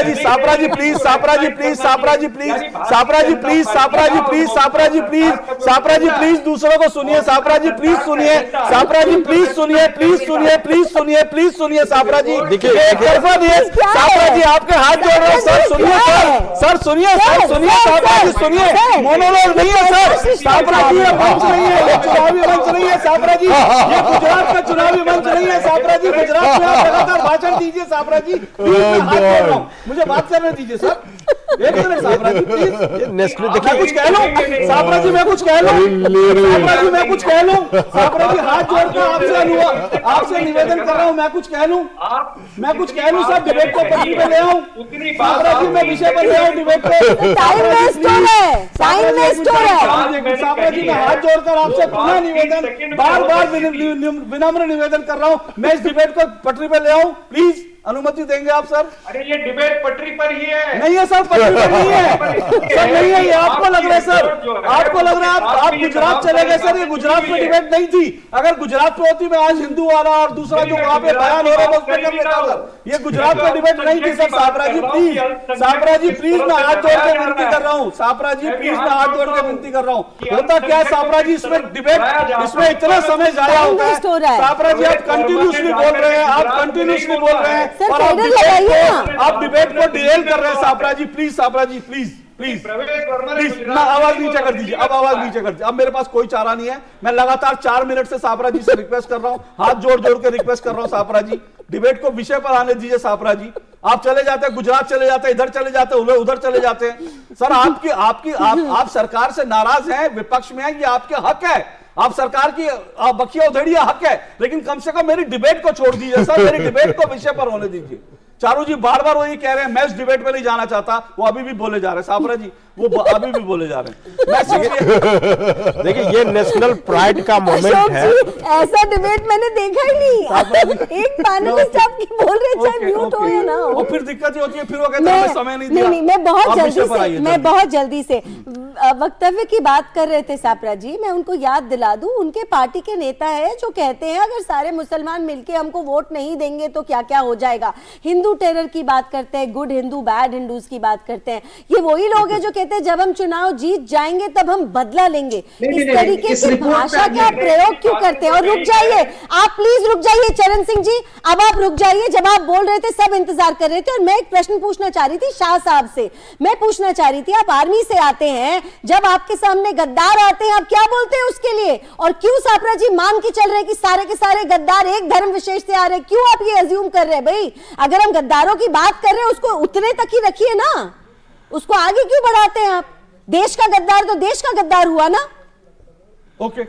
जी प्लीज दूसरों को सुनिए। सापरा जी प्लीज सुनिए। सापरा जी देखिए, एक तरफा नहीं, सापरा जी आपके हाथ जोड़ रहे हैं। सर सुनिए, सापरा जी सुनिए, मोनोलॉग नहीं है सर। सापरा जी ये मंच नहीं है, ये चुनावी मंच नहीं है। सापरा जी ये गुजरात का चुनावी मंच नहीं है। सापरा जी गुजरात में आप लगातार भाषण दीजिए। सापरा जी मुझे बात करने दीजिए सर, एक मिनट। सापरा जी प्लीज, मैं कुछ कह लूं? सापरा जी मैं कुछ कह लूं? सापरा जी हाथ जोड़कर आपसे निवेदन कर रहा हूं, मैं कुछ कह लूं सर? डिबेट को पटरी पे ले आऊं? सापरा जी मैं विषय पर ले आऊं डिबेट को? टाइम वेस्ट हो रहा है। सापरा जी मैं हाथ जोड़कर आपसे पुनः निवेदन, बार विनम्र निवेदन कर रहा हूं, मैं इस डिबेट को पटरी पे ले आऊं? प्लीज अनुमति देंगे आप सर? अरे ये डिबेट पटरी पर ही है। नहीं है सर, पटरी पर नहीं है सर, नहीं है। ये आपको लग रहा है सर, आपको लग रहा है आप गुजरात चले गए सर। ये गुजरात में डिबेट नहीं थी। अगर गुजरात में होती मैं आज हिंदू वाला और दूसरा जो वहां पे बयान हो रहा है उस पर कर लेता सर। ये गुजरात में डिबेट नहीं थी सर। सापरा जी प्लीज मैं हाथ जोड़ के विनती कर रहा हूँ। सापरा जी प्लीज मैं हाथ जोड़ के विनती कर रहा हूँ। होता क्या है सापरा जी, इसमें डिबेट, इसमें इतना समय जाया होता है। सापरा जी आप कंटिन्यूसली बोल रहे हैं, और आप डिबेट को डिरेल कर रहे हैं। सापरा जी प्लीज आवाज नीचे कर दीजिए। अब मेरे पास कोई चारा नहीं है। मैं लगातार 4 मिनट से सापरा जी से रिक्वेस्ट कर रहा हूं, हाथ जोड़ के रिक्वेस्ट कर रहा हूं। सापरा जी डिबेट को विषय पर आने दीजिए। सापरा जी आप चले जाते हैं, गुजरात चले जाते हैं, इधर चले जाते हैं, उधर चले जाते हैं। सर आप सरकार से नाराज हैं, विपक्ष में हैं, ये आपके हक है। आप सरकार की बखिया उधेड़िया हक है, लेकिन कम से कम मेरी डिबेट को छोड़ दीजिए सर। मेरी डिबेट को विषय पर होने दीजिए। चारू जी बार बार वही कह रहे हैं, मैं इस डिबेट में नहीं जाना चाहता, वो अभी भी बोले जा रहे हैं। सापरा जी वो अभी भी बोले जा रहे हैं। देखिए ये नेशनल प्राइड का मोमेंट है। ऐसा डिबेट मैंने देखा ही नहीं। एक पैनलिस्ट आपकी बोल रहे चाहे म्यूट हो या ना हो, फिर दिक्कत ही होती है। फिर वो कहते हैं समय नहीं दिया। नहीं, मैं बहुत जल्दी से वक्तव्य की बात कर रहे थे सापरा जी, मैं उनको याद दिला दूं, उनके पार्टी के नेता है जो कहते हैं अगर सारे मुसलमान मिलके हमको वोट नहीं देंगे तो क्या क्या हो जाएगा। हिंदू टेरर की बात करते हैं, गुड हिंदू बैड हिंदूज की बात करते हैं। ये वही लोग हैं जो कहते हैं जब हम चुनाव जीत जाएंगे तब हम बदला लेंगे। इस तरीके की भाषा का प्रयोग क्यों करते हैं? और रुक जाइए आप, प्लीज रुक जाइए चरण सिंह जी, अब आप रुक जाइए। जब आप बोल रहे थे सब इंतजार कर रहे थे और मैं एक प्रश्न पूछना चाह रही थी शाह साहब से। मैं पूछना चाह रही थी, आप आर्मी से आते हैं, जब आपके सामने गद्दार आते हैं आप क्या बोलते हैं उसके लिए? और क्यों सापरा जी मान के चल रहे हैं कि सारे के सारे गद्दार एक धर्म विशेष से आ रहे हैं? क्यों आप ये अज्यूम कर रहे हैं? भाई अगर हम गद्दारों की बात कर रहे हैं उसको उतने तक ही रखिए ना, उसको आगे क्यों बढ़ाते हैं आप? देश का गद्दार तो देश का गद्दार हुआ ना। ओके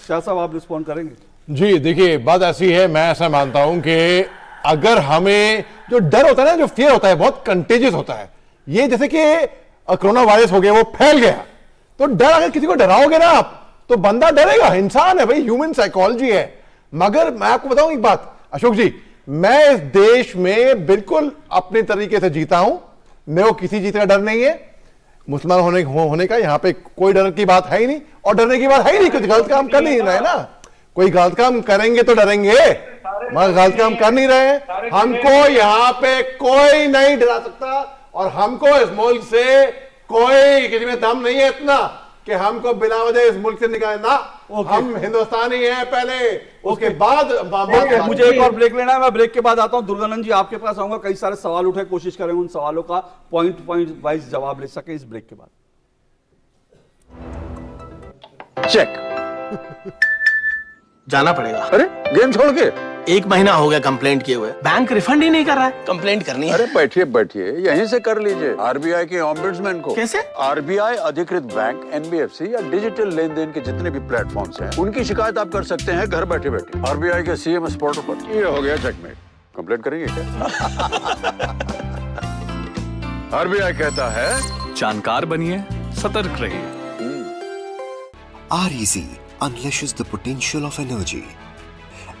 शाह साहब आप रिस्पॉन्ड करेंगे? जी देखिए, बात ऐसी है, मैं ऐसा मानता हूं कि अगर हमें जो डर होता है ना, जो फियर होता है, बहुत कंटेजियस होता है। ये जैसे कि कोरोना वायरस हो गया, वो फैल गया, तो डर, अगर किसी को डराओगे ना आप तो बंदा डरेगा। इंसान है भाई, ह्यूमन साइकोलॉजी है। मगर मैं आपको बताऊं एक बात अशोक जी, मैं इस देश में बिल्कुल अपने तरीके से जीता हूं, मेरे को किसी चीज का डर नहीं है। मुसलमान होने का यहाँ पे कोई डर की बात है ही नहीं, और डरने की बात है ही नहीं, कुछ गलत काम कर नहीं रहे ना। कोई गलत काम करेंगे तो डरेंगे, मगर गलत काम कर नहीं रहे। हमको यहाँ पे कोई नहीं डरा सकता, और हमको इस मुल्क से कोई, किसी में दम नहीं है इतना कि हमको बिना वजह इस मुल्क से निकालना। हम हिंदुस्तानी हैं पहले, उसके बाद मुझे एक और ब्रेक लेना है, मैं ब्रेक के बाद आता हूं। दुर्गानंद जी आपके पास आऊंगा, कई सारे सवाल उठे, कोशिश करेंगे उन सवालों का पॉइंट वाइज जवाब ले सके इस ब्रेक के बाद। चेक जाना पड़ेगा। अरे गेम छोड़ के 1 महीना हो गया कंप्लेंट किए हुए, बैंक रिफंड ही नहीं कर रहा है। कंप्लेंट करनी है। अरे बैठिए यहीं से कर लीजिए आरबीआई के ओम्बुड्समैन को। कैसे? आरबीआई अधिकृत बैंक, एनबीएफसी या डिजिटल लेन देन के जितने भी प्लेटफॉर्म्स हैं, उनकी शिकायत आप कर सकते हैं घर बैठे बैठे आरबीआई के सीएमएस पोर्टल पर। ये हो गया चेकमेट। कंप्लेंट करेंगे क्या? आरबीआई कहता है जानकार बनिए, सतर्क रहिए। REC unleashes the potential of energy.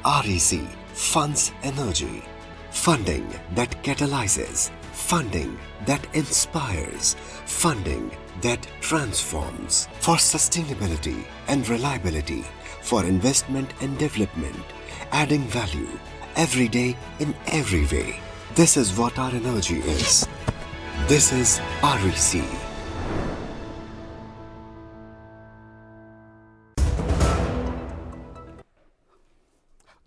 REC funds energy. Funding that catalyzes. Funding that inspires. Funding that transforms. For sustainability and reliability. For investment and development. Adding value every day in every way. This is what our energy is. This is REC.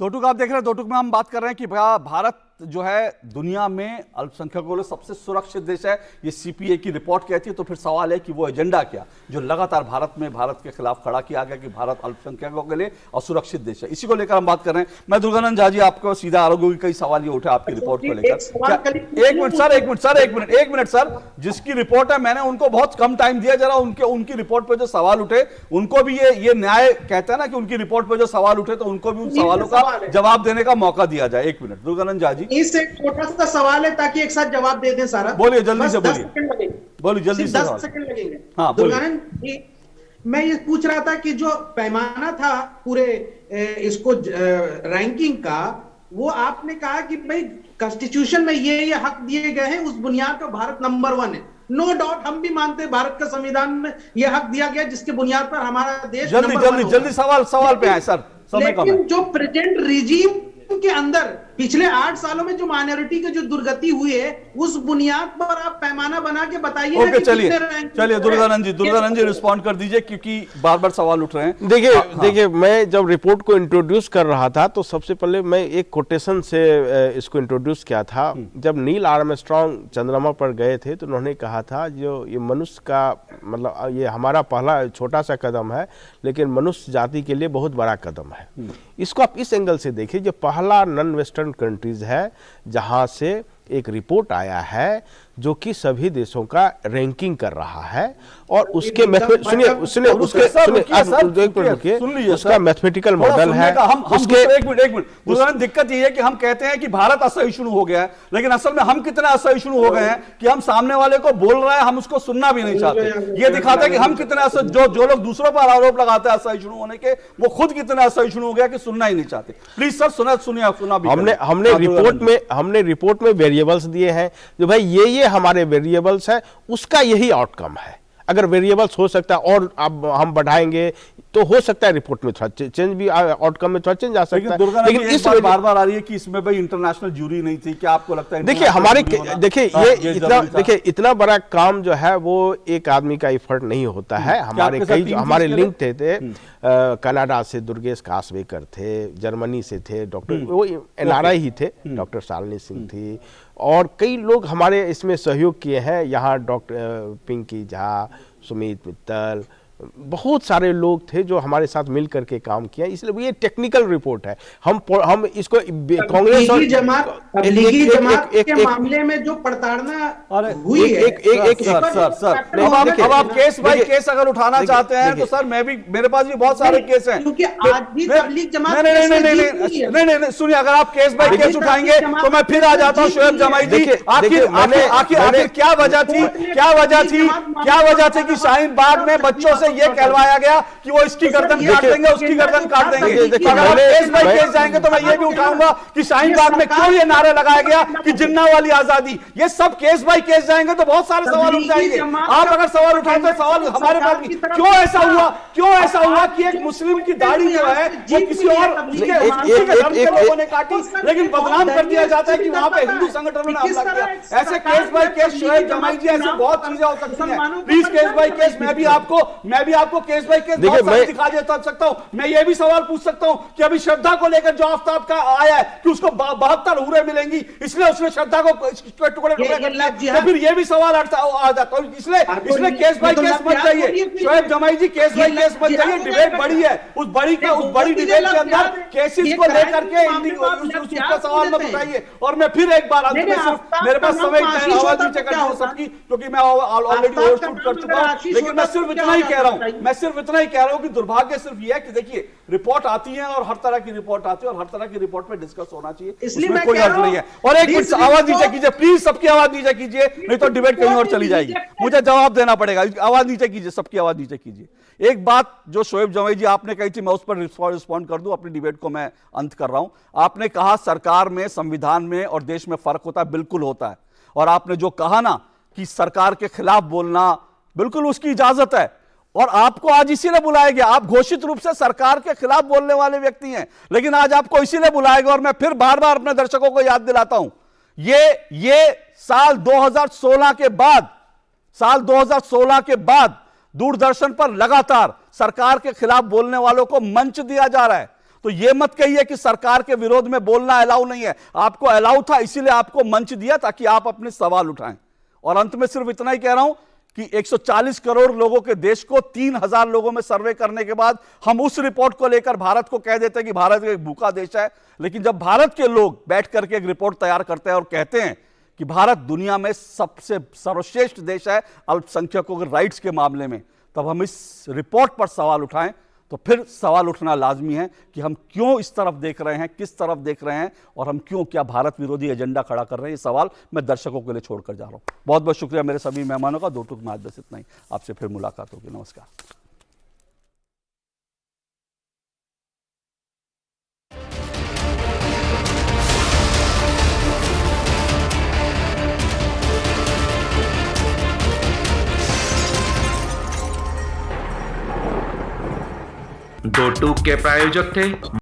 दो टूक आप देख रहे हैं। दो टूक में हम बात कर रहे हैं कि भारत जो है दुनिया में अल्पसंख्यकों के लिए सबसे सुरक्षित देश है, ये सीपीए की रिपोर्ट कहती है। तो फिर सवाल है कि वो एजेंडा क्या जो लगातार भारत के खिलाफ खड़ा किया गया कि भारत अल्पसंख्यकों के लिए असुरक्षित देश है, इसी को लेकर हम बात कर रहे हैं। मैं दुर्गानंद झा जी आपको सीधा आरोग्य कई सवाल ये उठे आपकी रिपोर्ट को लेकर। एक मिनट सर, जिसकी रिपोर्ट है मैंने उनको बहुत कम टाइम दिया, जरा उनकी रिपोर्ट पर जो सवाल उठे उनको भी ये न्याय कहता है ना कि उनकी रिपोर्ट पर जो सवाल उठे तो उनको भी उन सवालों का जवाब देने का मौका दिया जाए। 1 मिनट दुर्गानंद झा जी, इस एक छोटा सा सवाल है ताकि एक साथ जवाब दे दें सारा। बोलिए जल्दी से, बोलिए जल्दी से। 10 सेकंड लगेंगे। हाँ, दुर्गानंद जी, मैं ये पूछ रहा था कि जो पैमाना था पूरे इसको रैंकिंग का, वो आपने कहा कि भाई कॉन्स्टिट्यूशन में ये हक दिए गए हैं, उस बुनियाद पर भारत नंबर 1 है। नो डाउट, हम भी मानते हैं भारत का संविधान में यह हक दिया गया जिसके बुनियाद पर हमारा देश जल्दी सवाल पे आए सर, समय कम है। लेकिन जो प्रेजेंट रिजीम के अंदर पिछले 8 सालों में जो माइनॉरिटी की जो दुर्गति हुई है, उस बुनियाद पर आप पैमाना बना के बताइए। ओके, चलिए दुर्गानंद जी रिस्पॉन्ड कर दीजिए क्योंकि बार-बार सवाल उठ रहे हैं। देखिए मैं जब रिपोर्ट को इंट्रोड्यूस कर रहा था तो सबसे पहले मैं एक कोटेशन से इसको इंट्रोड्यूस किया था। जब नील आर्मस्ट्रांग चंद्रमा पर गए थे तो उन्होंने कहा था जो ये मनुष्य का मतलब ये हमारा पहला छोटा सा कदम है, लेकिन मनुष्य जाति के लिए बहुत बड़ा कदम है। इसको आप इस एंगल से देखिए, जो पहला नॉन वेस्टर्न कंट्रीज है जहां से एक रिपोर्ट आया है जो कि सभी देशों का रैंकिंग कर रहा है, और उसके उसका मैथमेटिकल मॉडल है। उसके दिक्कत ये है कि हम कहते हैं कि भारत असहिष्णु हो गया है, लेकिन असल में हम कितने असहिष्णु हो गए हैं कि हम सामने वाले को बोल रहे हैं, हम उसको सुनना भी नहीं चाहते। ये दिखाता है कि हम कितने जो लोग दूसरों पर आरोप लगाते हैं असहिष्णु होने के, वो खुद कितने असहिष्णु हो गया कि सुनना ही नहीं चाहते। प्लीज सर सुना भी। हमने रिपोर्ट में वेरिएबल्स दिए हैं जो भाई ये हमारे वेरिएबल्स है, उसका यही आउटकम है। अगर वेरिएबल्स हो सकता है और अब हम बढ़ाएंगे तो हो सकता है रिपोर्ट में थोड़ा चेंज भी, आउटकम में थोड़ा चेंज आ सकता है। लेकिन इस बार बार आ रही है कि इसमें भाई इंटरनेशनल जूरी नहीं थी, क्या आपको लगता है? देखिए हमारे, देखिए इतना बड़ा काम जो है वो एक आदमी का एफर्ट नहीं होता है। हमारे लिंक थे कनाडा से दुर्गेश कासवेकर थे, जर्मनी से थे डॉक्टर, वो NRI ही थे, डॉक्टर शालिनी सिंह थी, और कई लोग हमारे इसमें सहयोग किए हैं। यहाँ डॉक्टर पिंकी झा, सुमित मित्तल, बहुत सारे लोग थे जो हमारे साथ मिल करके काम किया। इसलिए ये टेक्निकल रिपोर्ट है। हम इसको कांग्रेस और तबलीगी जमात के मामले में जो प्रताड़ना हुई है, सर अब आप केस बाय केस अगर उठाना चाहते हैं तो सर मैं भी, मेरे पास भी बहुत सारे केस हैं, क्योंकि आज भी तबलीग जमात नहीं सुनिए, अगर आप केस बाय केस उठाएंगे तो मैं फिर आ जाता हूँ शोएब जमाई जी। आखिर क्या वजह थी कि शाहीन बाग में बच्चों से ये कहलवाया गया कि वो इसकी गर्दन काट देंगे, उसकी गर्दन काट देंगे। अगर आप केस बाय केस जाएंगे तो मैं ये भी उठाऊंगा कि शाहीन बाग में क्यों ये नारा लगाया गया कि जिन्ना वाली आजादी। ये सब केस बाय केस जाएंगे तो बहुत सारे सवाल उठ जाएंगे। आप अगर सवाल उठाते हैं, सवाल हमारे पास भी, क्यों ऐसा हुआ कि एक मुस्लिम की दाढ़ी जो है वो किसी और धर्म के लोगों ने काटी, लेकिन बदनाम कर दिया जाता है कि वहां पे हिंदू संगठनों ने हमला किया। ऐसे केस बाय केस शोएब जमाई जी, ऐसी बहुत चीजें हो सकती हैं। प्लीज केस बाय केस, मैं भी आपको केस बाय केस बहुत सारे दिखा देता सकता हूं। मैं ये भी सवाल पूछ सकता हूं कि अभी श्रद्धा को लेकर जो आफ्ताब का आया है कि उसको 72 हूरें मिलेंगी, इसलिए उसने श्रद्धा को टुकड़े तो फिर ये भी सवाल आ जाता है। इसलिए केस बाय केस मत जाइए शोएब जमाई जी, केस बाय केस मत जाइए। डिबेट बड़ी है, उस बड़ी डिबेट के अंदर केसेस को लेकर के उसका सवाल मत उठाइए। और मैं फिर एक बार मेरे पास समय आवाज नीचे कर दी सबकी, क्योंकि मैं ऑलरेडी ओवरशूट कर चुका हूं, लेकिन मैं सिर्फ इतना ही कह रहा हूं कि दुर्भाग्य सिर्फ यह है कि देखिए रिपोर्ट आती है और हर तरह की रिपोर्ट आती है और हर तरह की रिपोर्ट में डिस्कस होना चाहिए, इसमें कोई अर्थ नहीं है। और एक मिनट आवाज नीचे कीजिए प्लीज, सबकी आवाज नीचे कीजिए, नहीं तो डिबेट कहीं और चली जाएगी, मुझे जवाब देना पड़ेगा। आवाज नीचे कीजिए, सबकी आवाज नीचे कीजिए। एक बात जो शोएब जमाई जी आपने कही थी, मैं उस पर रिस्पॉन्ड कर दूं, अपनी डिबेट को मैं अंत कर रहा हूं। आपने कहा सरकार में, संविधान में और देश में फर्क होता है, बिल्कुल होता है। और आपने जो कहा ना कि सरकार के खिलाफ बोलना, बिल्कुल उसकी इजाजत है और आपको आज इसीलिए बुलाया गया। आप घोषित रूप से सरकार के खिलाफ बोलने वाले व्यक्ति हैं, लेकिन आज आपको इसीलिए बुलाया गया। और मैं फिर बार बार अपने दर्शकों को याद दिलाता हूं, ये साल 2016 के बाद दूरदर्शन पर लगातार सरकार के खिलाफ बोलने वालों को मंच दिया जा रहा है। तो यह मत कहिए कि सरकार के विरोध में बोलना अलाउ नहीं है। आपको अलाउ था, इसीलिए आपको मंच दिया ताकि आप अपने सवाल उठाएं। और अंत में सिर्फ इतना ही कह रहा हूं कि 140 करोड़ लोगों के देश को 3000 लोगों में सर्वे करने के बाद हम उस रिपोर्ट को लेकर भारत को कह देते हैं कि भारत एक भूखा देश है। लेकिन जब भारत के लोग बैठ करके एक रिपोर्ट तैयार करते हैं और कहते हैं कि भारत दुनिया में सबसे सर्वश्रेष्ठ देश है अल्पसंख्यकों के राइट्स के मामले में, तब हम इस रिपोर्ट पर सवाल उठाएं तो फिर सवाल उठना लाजमी है कि हम क्यों इस तरफ देख रहे हैं, किस तरफ देख रहे हैं और हम क्यों, क्या भारत विरोधी एजेंडा खड़ा कर रहे हैं। ये सवाल मैं दर्शकों के लिए छोड़कर जा रहा हूं। बहुत बहुत शुक्रिया मेरे सभी मेहमानों का। दो टूक में आज बस इतना ही, आपसे फिर मुलाकात होगी। नमस्कार। दो टूक के प्रायोजक थे